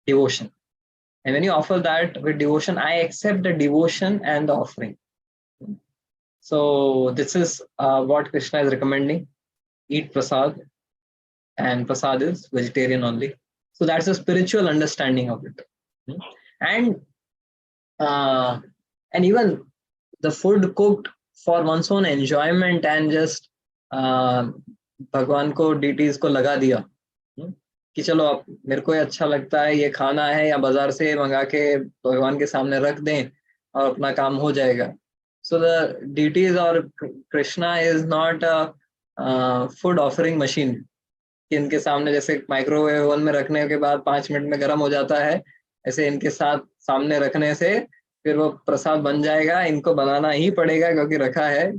devotion. And when you offer that with devotion, I accept the devotion and the offering. So this is what Krishna is recommending. Eat prasad. And prasad is vegetarian only. So that's a spiritual understanding of it. And even the food cooked for one's own enjoyment and just भगवान को deities को लगा दिया कि चलो अब मेरे को अच्छा लगता है ये खाना है, या बाजार से मंगा के भगवान के सामने रख दें और अपना काम हो जाएगा. So the deities or Krishna is not a food offering machine. इनके सामने जैसे माइक्रोवेव ओवन में रखने के बाद 5 मिनट में गर्म हो जाता है, ऐसे इनके साथ सामने रखने से फिर वो प्रसाद बन जाएगा. इनको बनाना ही पड़ेगा क्योंकि रखा है.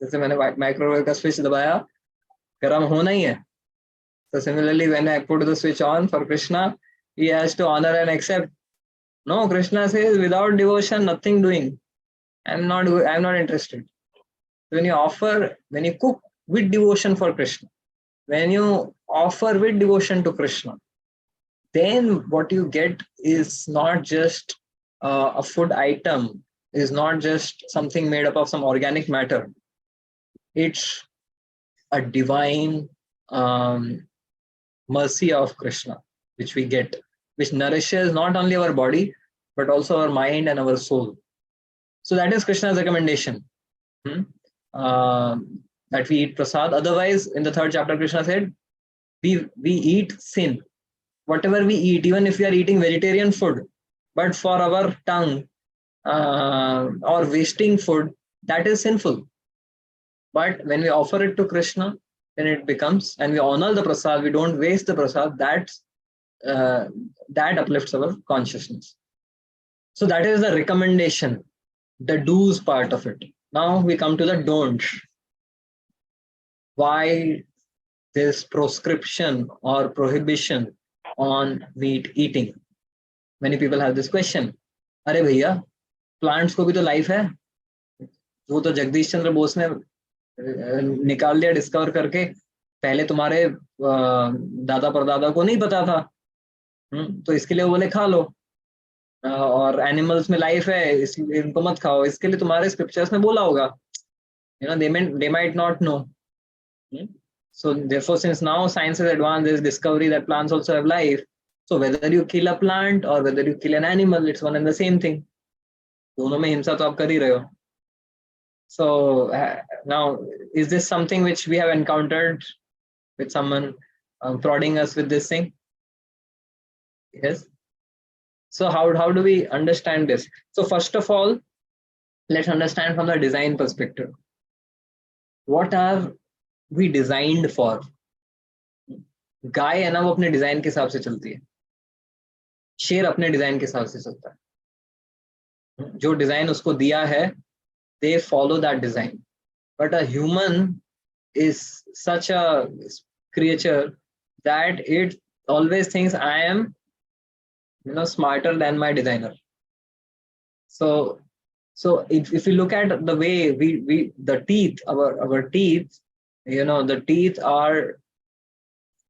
जैसे मैंने माइक्रोवेव का स्विच दबाया, गर्म होना ही है. So similarly, when I put the switch on for Krishna, he has to honor and accept. No, Krishna says without devotion, nothing doing. I'm not interested. When you cook with devotion for Krishna, when you offer with devotion to Krishna, then what you get is not just a food item, is not just something made up of some organic matter. It's a divine mercy of Krishna, which we get, which nourishes not only our body, but also our mind and our soul. So that is Krishna's recommendation. That we eat prasad. Otherwise, in the 3rd chapter, Krishna said, we eat sin. Whatever we eat, even if we are eating vegetarian food, but for our tongue or wasting food, that is sinful. But when we offer it to Krishna, then it becomes, and we honor the prasad, we don't waste the prasad, that uplifts our consciousness. So that is the recommendation, the do's part of it. Now we come to the don'ts. Why this proscription or prohibition on meat eating? Many people have this question. अरे भैया, plants को भी तो life है. वो तो जगदीश चंद्र बोस ने निकाल लिया डिस्कवर करके. पहले तुम्हारे दादा परदादा को नहीं पता था, तो इसके लिए वो बोले खा लो, और एनिमल्स में लाइफ है इसलिए इनको मत खाओ, इसके लिए तुम्हारे स्क्रिप्चर्स में बोला होगा, they might not know. So therefore, since now science is advanced, there is discovery that plants also have life. So whether you kill a plant or whether you kill an animal, it's one and the same thing. दोनों में हिंसा तो आप कर ही रहे हो. So now, is this something which we have encountered with someone prodding us with this thing? Yes. So how do we understand this? So first of all, let's understand from the design perspective. What are we designed for? गाय है ना, वो अपने design के हिसाब से चलती है, शेर अपने डिजाइन के हिसाब से चलता है, जो डिजाइन उसको दिया है they follow that design. But a human is such a creature that it always thinks I am smarter than my designer. So if you look at the way we the teeth, our teeth, the teeth are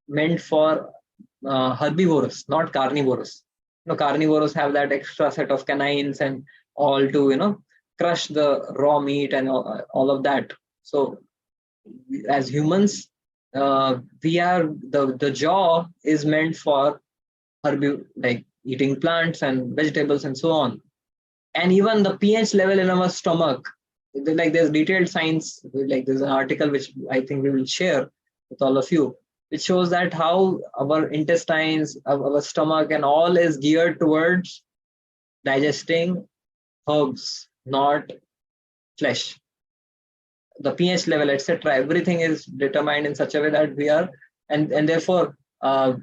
meant for herbivorous, not carnivorous. Carnivores have that extra set of canines and all to crush the raw meat and all of that. So as humans, we are the jaw is meant for like eating plants and vegetables and so on. And even the pH level in our stomach, like there's detailed science, like there's an article which I think we will share with all of you, which shows that how our intestines, our stomach and all is geared towards digesting herbs, not flesh. The pH level, etc., everything is determined in such a way that we are, and therefore, the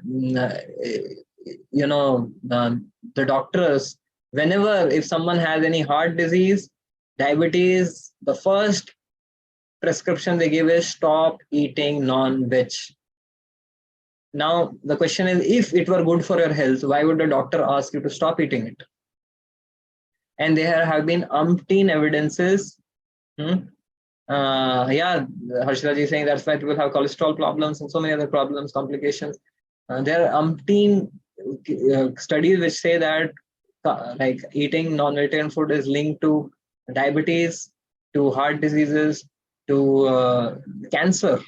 doctors, whenever if someone has any heart disease, diabetes, the first prescription they give is stop eating non-veg. Now the question is, if it were good for your health, why would the doctor ask you to stop eating it? And there have been umpteen evidences. Harshita ji saying that's why people have cholesterol problems and so many other problems, complications. There are umpteen studies which say that like eating non-vegetarian food is linked to diabetes, to heart diseases, to cancer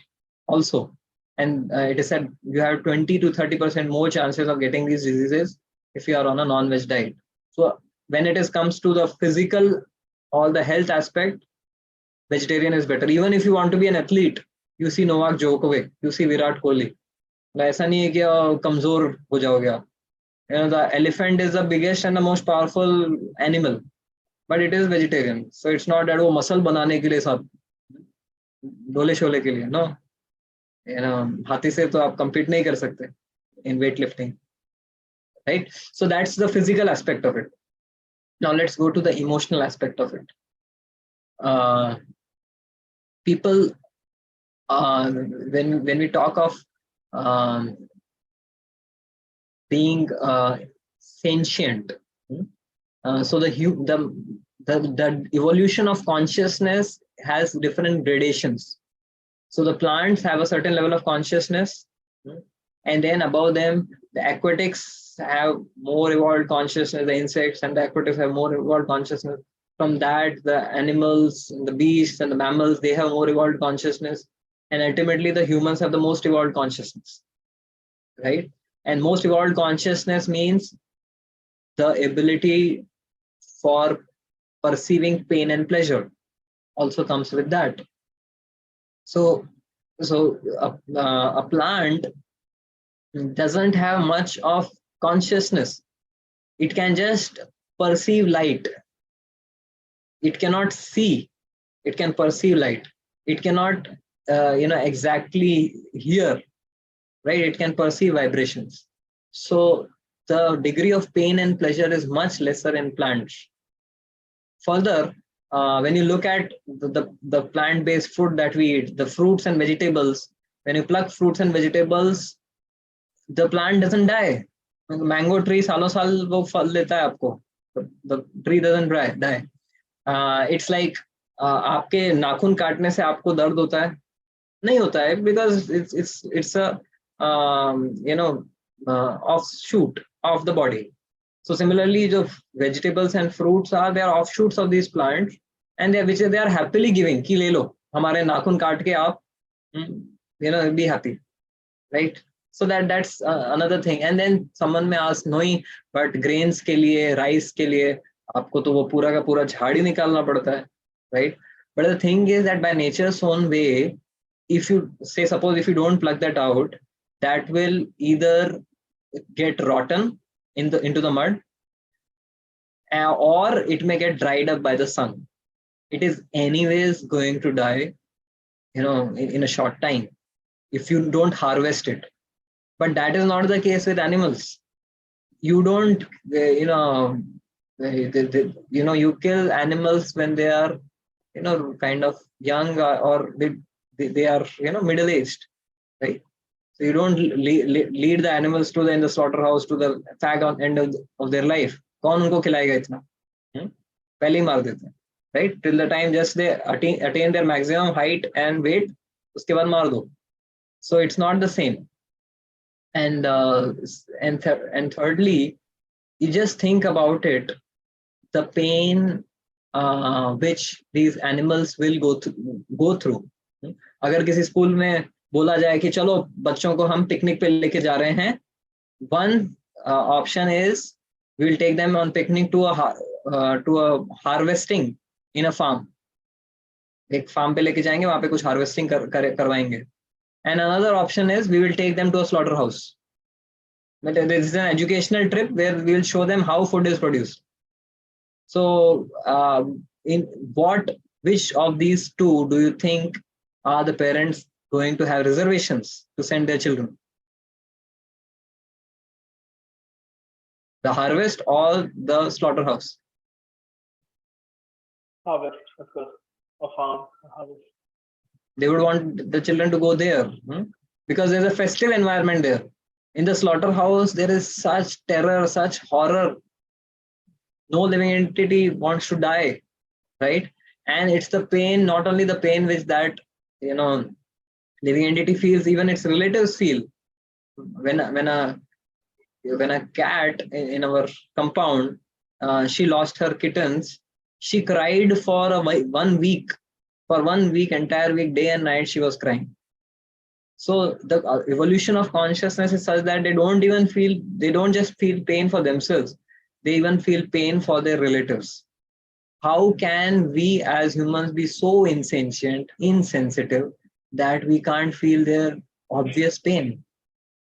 also. And it is said you have 20 to 30% more chances of getting these diseases if you are on a non-veg diet. So when it comes to the physical or the health aspect, vegetarian is better. Even if you want to be an athlete, you see Novak Djokovic, you see Virat Kohli. ऐसा नहीं है कि कमजोर हो जाओगे आप. The elephant is the biggest and the most powerful animal, but it is vegetarian. So it's not that वो muscle बनाने के लिए सब डोले शोले के लिए. No. हाथी से तो आप compete नहीं कर सकते in weightlifting, right? So that's the physical aspect of it. Now let's go to the emotional aspect of it. People, when we talk of being sentient, so the evolution of consciousness has different gradations. So the plants have a certain level of consciousness, and then above them, the aquatics have more evolved consciousness. The insects and the aquatics have more evolved consciousness. From that, the animals, and the beasts, and the mammals, they have more evolved consciousness, and ultimately, the humans have the most evolved consciousness, right? And most evolved consciousness means the ability for perceiving pain and pleasure also comes with that. So a plant doesn't have much of consciousness. It can just perceive light. It cannot see. It can perceive light. It cannot, exactly hear, right? It can perceive vibrations. So the degree of pain and pleasure is much lesser in plants. Further, when you look at the plant-based food that we eat, the fruits and vegetables, when you pluck fruits and vegetables, the plant doesn't die. Mango tree सालों साल वो फल देता है आपको. The tree doesn't die. It's like आपके नाखून काटने से आपको दर्द होता है, नहीं होता है, because it's a offshoot of the body. So similarly, the vegetables and fruits they are offshoots of these plants, and they are happily giving कि ले लो हमारे नाखून काट के आप be happy, right? So that's another thing. And then someone may ask, no, but grains के लिए, rice के लिए आपको तो वो पूरा का पूरा झाड़ ही निकालना पड़ता है, right? But the thing is that by nature's own way, if you say, suppose if you don't pluck that out, that will either get rotten into the mud, or it may get dried up by the sun. It is anyways going to die, in a short time if you don't harvest it. But that is not the case with animals. You don't, you kill animals when they are, kind of young, or they are, middle aged, right? So you don't lead the animals to in the slaughterhouse to the fag on end of their life. कौन उनको खिलाएगा इतना? पहले ही मार देते हैं, right? Till the time just they attain their maximum height and weight, उसके बाद मार दो. So it's not the same. And thirdly, you just think about it, the pain which these animals will go through. अगर किसी school में बोला जाए कि चलो बच्चों को हम पिकनिक पे लेके जा रहे हैं, one option is we will take them on picnic to a harvesting in a farm. एक फार्म पे लेके जाएंगे, वहां पे कुछ हार्वेस्टिंग करवाएंगे. And another option is we will take them to a slaughterhouse. But this is an educational trip where we will show them how food is produced. So, which of these two do you think are the parents going to have reservations to send their children? The harvest or the slaughterhouse? Harvest, of course. A farm, a harvest. They would want the children to go there, because there's a festive environment there. In the slaughterhouse, there is such terror, such horror. No living entity wants to die, right? And it's the pain, not only the pain which that living entity feels, even its relatives feel. When a cat in our compound, she lost her kittens, she cried for 1 week. For 1 week, entire week, day and night, she was crying. So the evolution of consciousness is such that they don't just feel pain for themselves, they even feel pain for their relatives. How can we as humans be so insentient, insensitive, that we can't feel their obvious pain,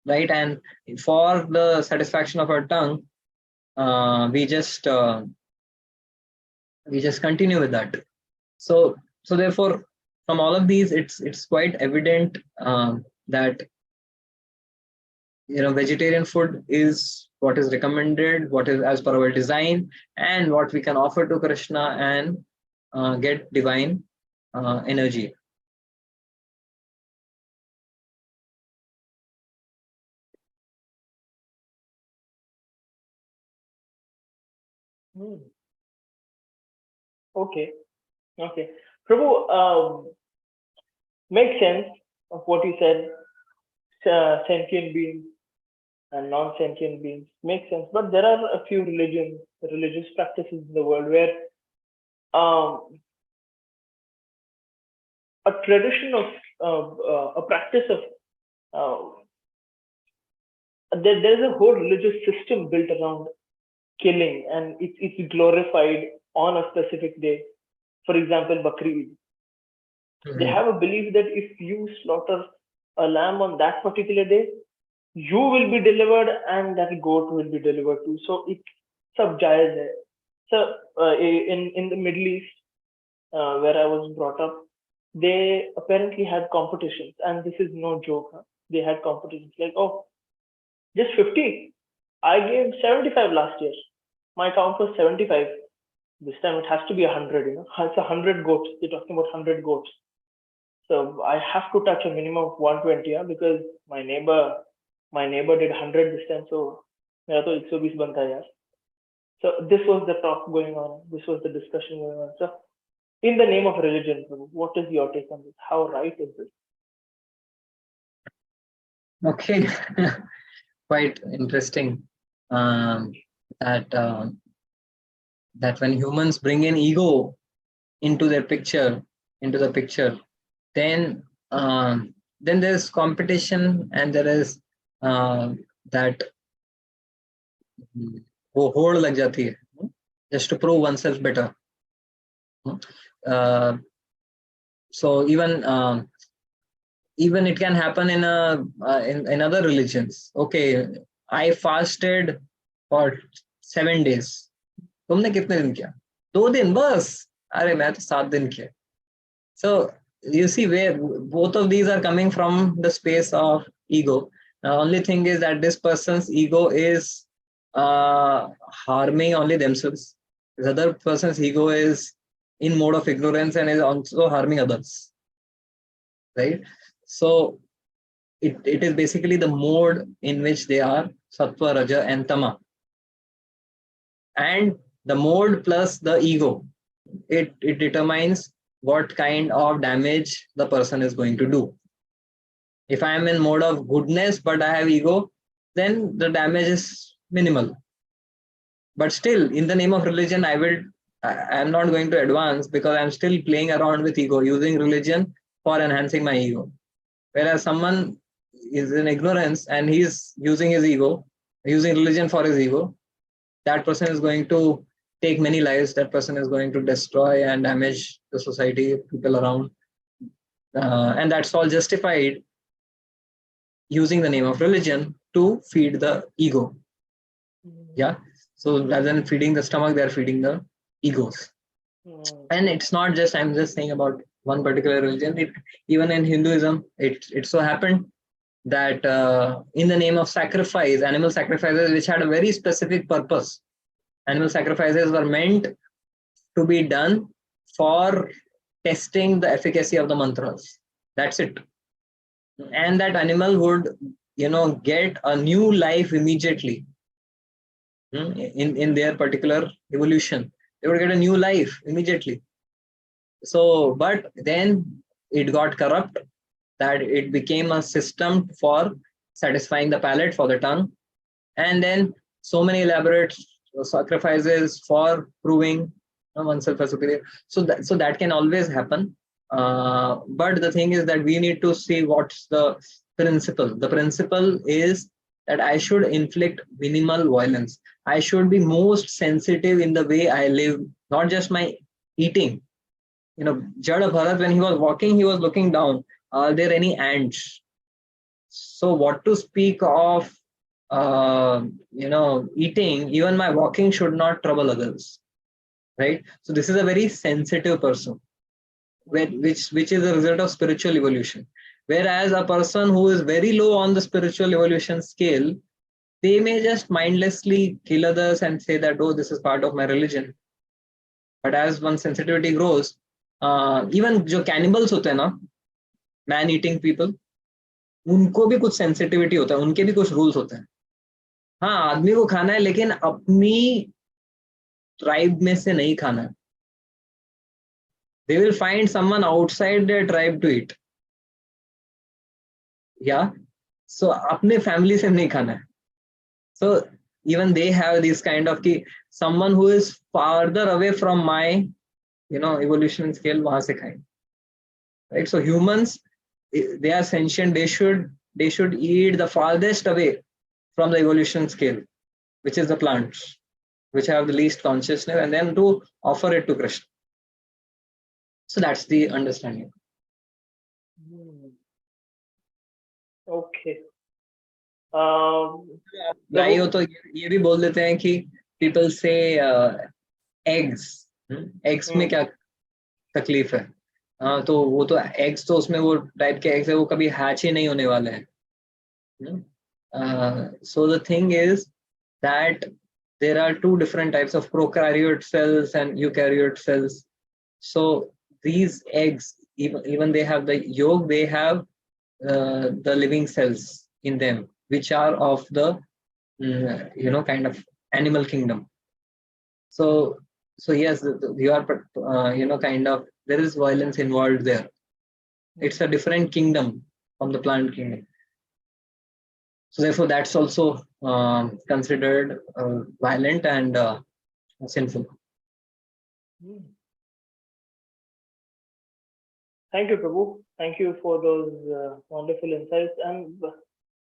right? And for the satisfaction of our tongue, we just continue with that. So therefore, from all of these, it's quite evident that vegetarian food is what is recommended, what is as per our design, and what we can offer to Krishna and get divine energy. Okay. Prabhu, makes sense of what you said. Sentient beings and non-sentient beings makes sense, but there are a few religious practices in the world where a tradition of a practice of there's a whole religious system built around killing, and it's glorified on a specific day. For example, Bakri Eid. They have a belief that if you slaughter a lamb on that particular day, you will be delivered and that goat will be delivered too. So it's sab jaiz hai. So in the Middle East, where I was brought up, they apparently had competitions, and this is no joke. They had competitions like, oh, just 50. I gave 75 last year. My count was 75. This time it has to be 100. It's 100 goats. They're talking about 100 goats. So I have to touch a minimum of 120, because my neighbor did 100 this time. So मेरा तो 120 बनता है यार. So this was the talk going on. This was the discussion going on. So in the name of religion, what is your take on this? How right is this? Okay. Quite interesting. That that when humans bring in ego into their picture, into the picture, then then there's competition, and there is that वो होड़ लग जाती है, just to prove oneself better. Uh, so even it can happen in in other religions. Okay, I fasted for 7 days. तुमने कितने दिन किया? 2 दिन बस. अरे मैं तो 7 दिन किया. So you see where both of these are coming from the space of ego. The only thing is that this person's ego is harming only themselves. The other person's ego is in mode of ignorance and is also harming others. Right? So it is basically the mode in which they are sattva, raja, and tama. And the mode plus the ego, it determines what kind of damage the person is going to do. If I am in mode of goodness but I have ego, then the damage is minimal. But still, in the name of religion, I am not going to advance because I'm still playing around with ego, using religion for enhancing my ego. Whereas someone is in ignorance and he's using his ego, using religion for his ego, that person is going to take many lives. That person is going to destroy and damage the society, people around. And that's all justified using the name of religion to feed the ego. Yeah. So rather than feeding the stomach, they're feeding the egos. And it's not just, I'm just saying about one particular religion. Even in Hinduism, it so happened that in the name of sacrifice, animal sacrifices, which had a very specific purpose, animal sacrifices were meant to be done for testing the efficacy of the mantras. That's it. And that animal would, get a new life immediately. In their particular evolution, they would get a new life immediately. So, but then it got corrupt, that it became a system for satisfying the palate, for the tongue, and then so many elaborate sacrifices for proving oneself as superior. So that can always happen. But the thing is that we need to see what's the principle. The principle is that I should inflict minimal violence. I should be most sensitive in the way I live, not just my eating. Jada Bharat, when he was walking, he was looking down. Are there any ants? So what to speak of, eating? Even my walking should not trouble others, right? So this is a very sensitive person, which is a result of spiritual evolution. Whereas a person who is very low on the spiritual evolution scale, they may just mindlessly kill others and say that, oh, this is part of my religion. But as one sensitivity grows, even जो cannibals होते हैं ना, man eating people, उनको भी कुछ sensitivity होता है, उनके भी कुछ rules होते हैं. हाँ, आदमी को खाना है, लेकिन अपनी tribe में से नहीं खाना है. They will find someone outside their tribe to eat. Yeah. So अपने family से नहीं खाना है. So even they have this kind of कि someone who is farther away from my, evolution scale, वहां से खाएं. Right. So humans, they are sentient. They should eat the farthest away from the evolution scale, which is the plants, which have the least consciousness, and then to offer it to Krishna. So that's the understanding. Okay. गाय हो तो ये भी बोल देते हैं कि people say eggs. Eggs में क्या तकलीफ है? तो वो तो eggs, तो उसमें वो टाइप के eggs है, वो कभी hatch ही नहीं होने वाले हैं. So the thing is that there are two different types of prokaryote cells and eukaryote cells. So these eggs, even they have the yolk, they have the living cells in them, which are of the kind of animal kingdom. So yes, you are kind of, there is violence involved there. It's a different kingdom from the plant kingdom. So therefore, that's also considered violent and sinful. Thank you, Prabhu. Thank you for those wonderful insights. And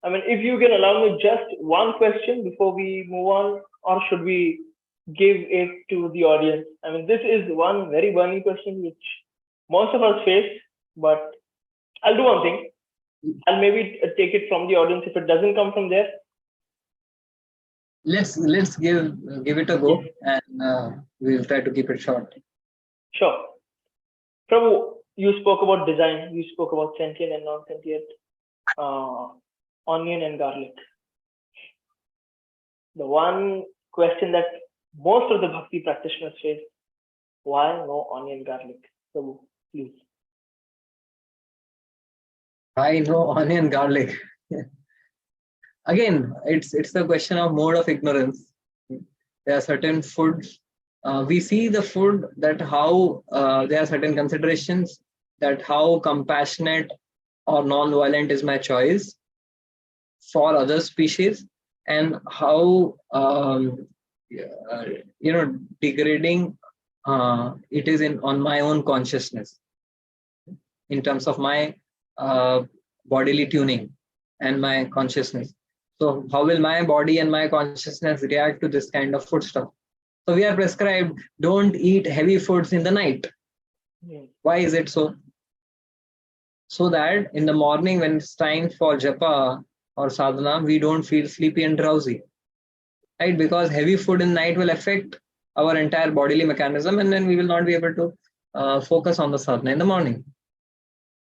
I mean, if you can allow me just one question before we move on, or should we give it to the audience? I mean, this is one very burning question which most of us face, but I'll do one thing. I'll maybe take it from the audience if it doesn't come from there. Let's give it a go, and we'll try to keep it short. Sure. Prabhu, you spoke about design, you spoke about sentient and non-sentient, onion and garlic. The one question that most of the bhakti practitioners face: why no onion garlic? Prabhu, please. I know onion garlic. Again, it's the question of mode of ignorance. There are certain foods. We see the food that how there are certain considerations that how compassionate or non-violent is my choice for other species, and how degrading it is on my own consciousness in terms of my bodily tuning and my consciousness. So how will my body and my consciousness react to this kind of food stuff? So we are prescribed, don't eat heavy foods in the night. Why is it so? So that in the morning when it's time for japa or sadhana, we don't feel sleepy and drowsy. Right? Because heavy food in night will affect our entire bodily mechanism, and then we will not be able to focus on the sadhana in the morning.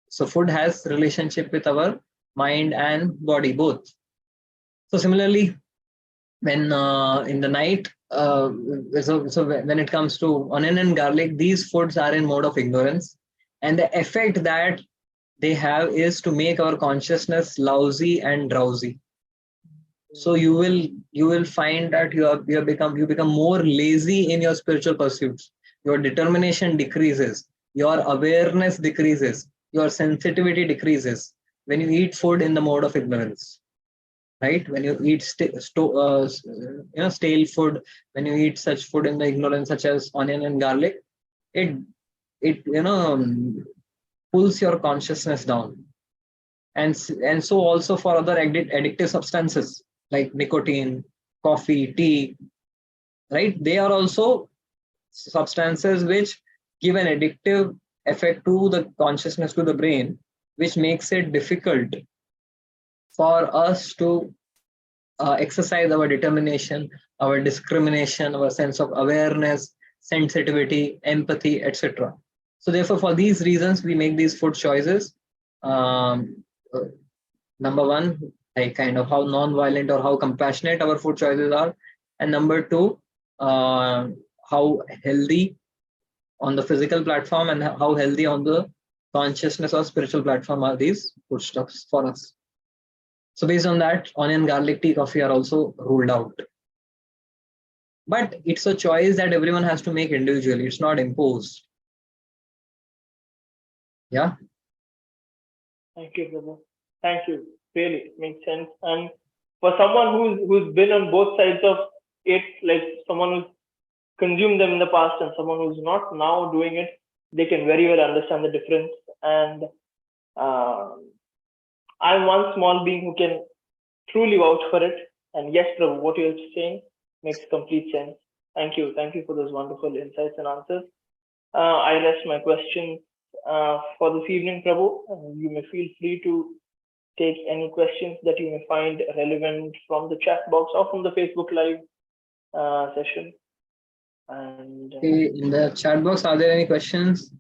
So food has relationship with our mind and body both. So similarly, when in the night, so when it comes to onion and garlic, these foods are in mode of ignorance, and the effect that they have is to make our consciousness lousy and drowsy. So you will find that you become more lazy in your spiritual pursuits. Your determination decreases, your awareness decreases, your sensitivity decreases when you eat food in the mode of ignorance. Right? When you eat stale food, when you eat such food in the ignorance, such as onion and garlic, it pulls your consciousness down. And so also for other addictive substances like nicotine, coffee, tea, right? They are also substances which give an addictive effect to the consciousness, to the brain, which makes it difficult for us to exercise our determination, our discrimination, our sense of awareness, sensitivity, empathy, etc. So therefore, for these reasons, we make these food choices. Number one, like kind of how non-violent or how compassionate our food choices are. And number two, how healthy on the physical platform and how healthy on the consciousness or spiritual platform are these foodstuffs for us. So based on that, onion, garlic, tea, coffee are also ruled out. But it's a choice that everyone has to make individually. It's not imposed. Yeah. Thank you, Prabhu. Thank you. Really, it makes sense. And for someone who's been on both sides of it, like someone who's consumed them in the past and someone who's not now doing it, they can very well understand the difference. And I'm one small being who can truly vouch for it. And yes, Prabhu, what you're saying makes complete sense. Thank you. Thank you for those wonderful insights and answers. I rest my questions for this evening, Prabhu. You may feel free to take any questions that you may find relevant from the chat box or from the Facebook Live session. And in the chat box, are there any questions?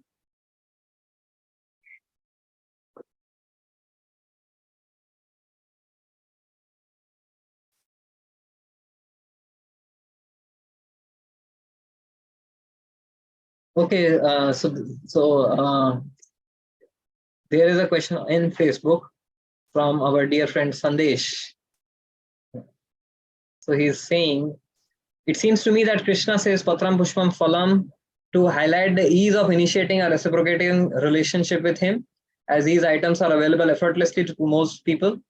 Okay, so there is a question in Facebook from our dear friend Sandesh. So he's saying, it seems to me that Krishna says Patram Pushpam Phalam to highlight the ease of initiating a reciprocating relationship with him, as these items are available effortlessly to most people.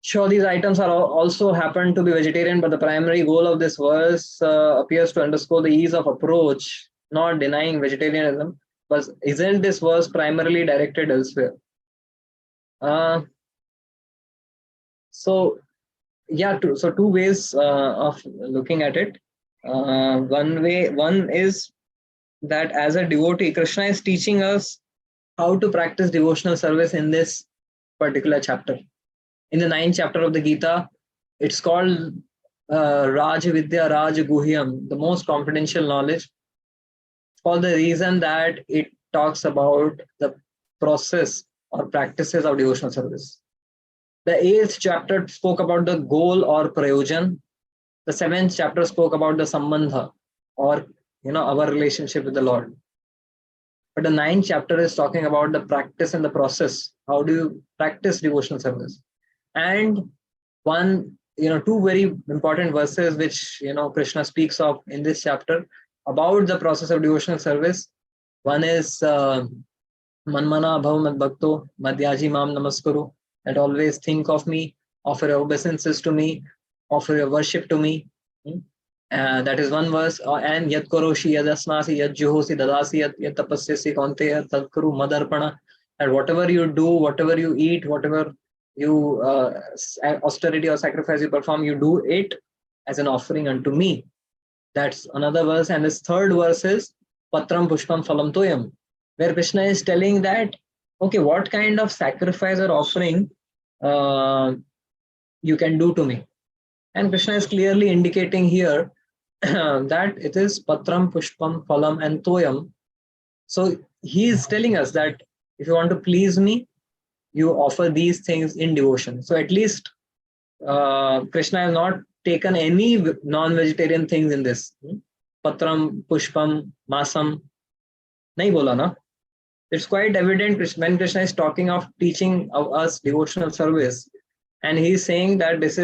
Sure, these items are also happen to be vegetarian, but the primary goal of this verse appears to underscore the ease of approach, not denying vegetarianism. But isn't this verse primarily directed elsewhere? Uh, so yeah, two ways of looking at it. One is that as a devotee, Krishna is teaching us how to practice devotional service in this particular chapter. In the 9th chapter of the Gita, it's called Raj Vidya Raj Guhyam, the most confidential knowledge, for the reason that it talks about the process or practices of devotional service. The 8th chapter spoke about the goal or prayojan. The 7th chapter spoke about the sambandha, or our relationship with the Lord. But the 9th chapter is talking about the practice and the process. How do you practice devotional service? And two very important verses which Krishna speaks of in this chapter about the process of devotional service. One is Manmana Bhav Mad Bhakto Madhyaji Mam Namaskuru, that always think of me, offer your obeisances to me, offer your worship to me. That is one verse. And Yat Koroshi Yadasnasi Yat Juhosi Dadasi Yat Tapasyasi Konte Tad Kuru Madarpana. And whatever you do, whatever you eat, whatever you austerity or sacrifice you perform, you do it as an offering unto me. That's another verse. And this third verse is Patram Pushpam Phalam Toyam, where Krishna is telling that, okay, what kind of sacrifice or offering you can do to me. And Krishna is clearly indicating here that it is Patram, Pushpam, Phalam, and Toyam. So he is telling us that if you want to please me, you offer these things in devotion. So at least Krishna has not taken any non-vegetarian things in this. Patram, Pushpam, Masam. Nahi bola na. It's quite evident when Krishna is talking of teaching of us devotional service, and he's saying that these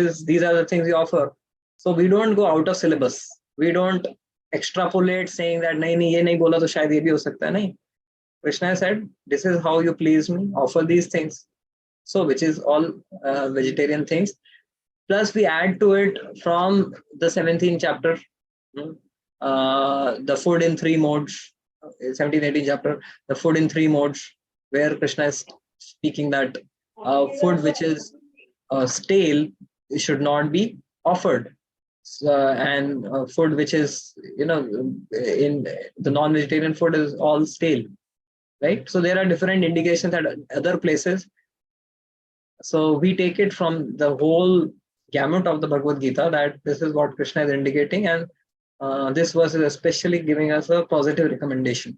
are the things we offer. So we don't go out of syllabus. We don't extrapolate saying that nahi ye nahi bola to shayad ye bhi ho sakta hai. Nahi. Krishna said, this is how you please me, offer these things. So which is all vegetarian things. Plus we add to it from the 17th chapter, the food in three modes, 17th, 18th chapter, the food in three modes, where Krishna is speaking that food which is stale should not be offered. And food which is, in the non-vegetarian food is all stale, right? So there are different indications at other places. So we take it from the whole gamut of the Bhagavad Gita that this is what Krishna is indicating, and this verse is especially giving us a positive recommendation.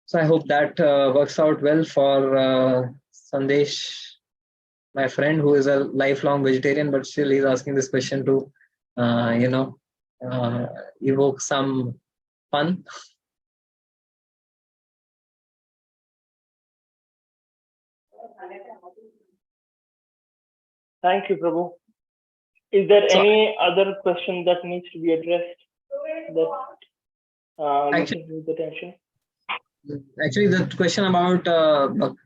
So I hope that works out well for Sandesh, my friend, who is a lifelong vegetarian, but still he's asking this question to, evoke some fun. Thank you, Prabhu. Is there any other question that needs to be addressed that you need attention? Actually, the question about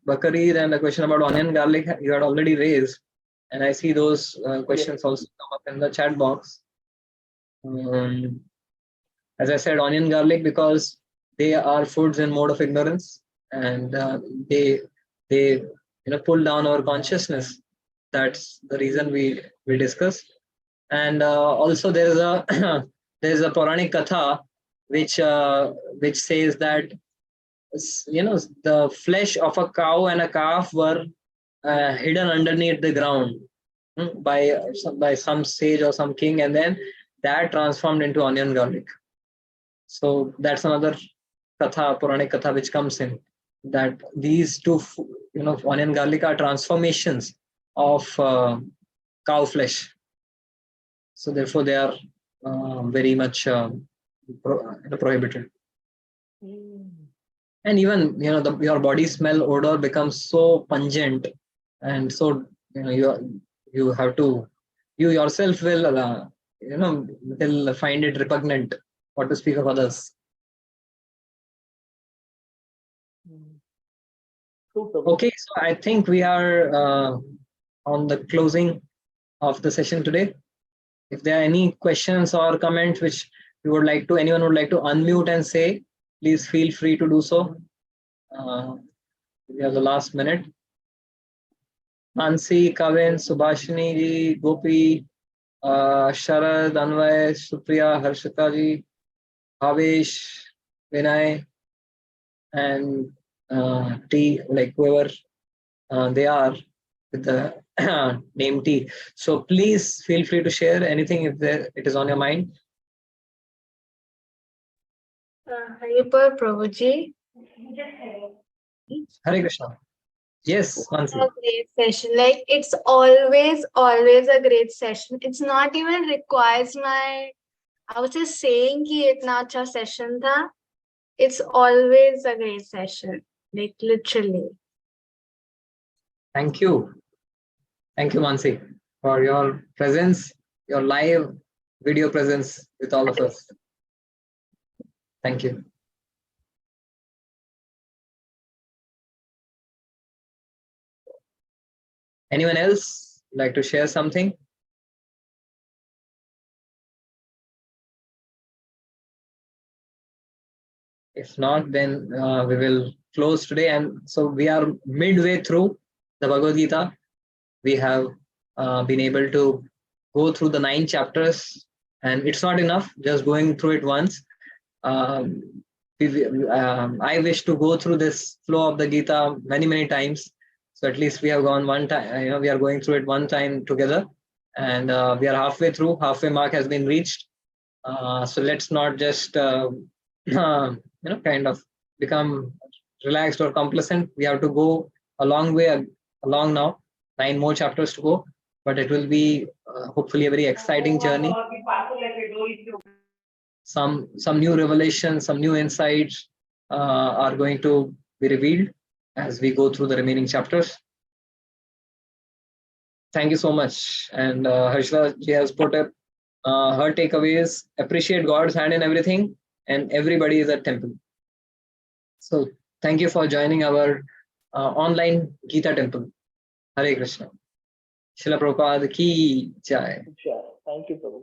bakari and the question about onion garlic you had already raised, and I see those questions also come up in the chat box. As I said, onion garlic, because they are foods in mode of ignorance, and they pull down our consciousness. That's the reason we discuss. And also there is a there is a Puranic katha which says that the flesh of a cow and a calf were hidden underneath the ground by some sage or some king, and then that transformed into onion garlic. So that's another katha, Puranic katha, which comes in that these two, onion garlic are transformations of cow flesh. So therefore, they are very much prohibited. And even your body smell odor becomes so pungent, and so you have to, you yourself will will find it repugnant, what to speak of others. Okay, so I think we are on the closing of the session today. If there are any questions or comments which you would like to, anyone would like to unmute and say, please feel free to do so. We have the last minute. Nancy, Kavin, Subhashini ji, Gopi, Sharad, Anvay, Supriya, Harshita ji, Bhavesh, Vinay, and T, like whoever they are with the name T. So please feel free to share anything if there it is on your mind. Haripur Prabhuji. Hare Krishna. Yes, Nancy. A great session. Like it's always a great session. It's not even requires my. I was just saying कि इतना अच्छा session था. It's always a great session. Like literally. Thank you. Thank you, Mansi, for your presence, your live video presence with all of us. Thank you. Anyone else like to share something? If not, then we will close today. And so we are midway through the Bhagavad Gita. We have been able to go through the 9 chapters, and it's not enough just going through it once. I wish to go through this flow of the Gita many times. So at least we have gone one time, we are going through it one time together, and we are halfway through. Halfway mark has been reached. So let's not just kind of become relaxed or complacent. We have to go a long way along now. 9 more chapters to go, but it will be hopefully a very exciting journey. Some new revelations, some new insights are going to be revealed as we go through the remaining chapters. Thank you so much. And Harshita ji has put up her takeaways. Appreciate God's hand in everything, and everybody is at temple. So thank you for joining our online Gita temple. Hare Krishna. Srila Prabhupada ki jai. Thank you, Prabhu.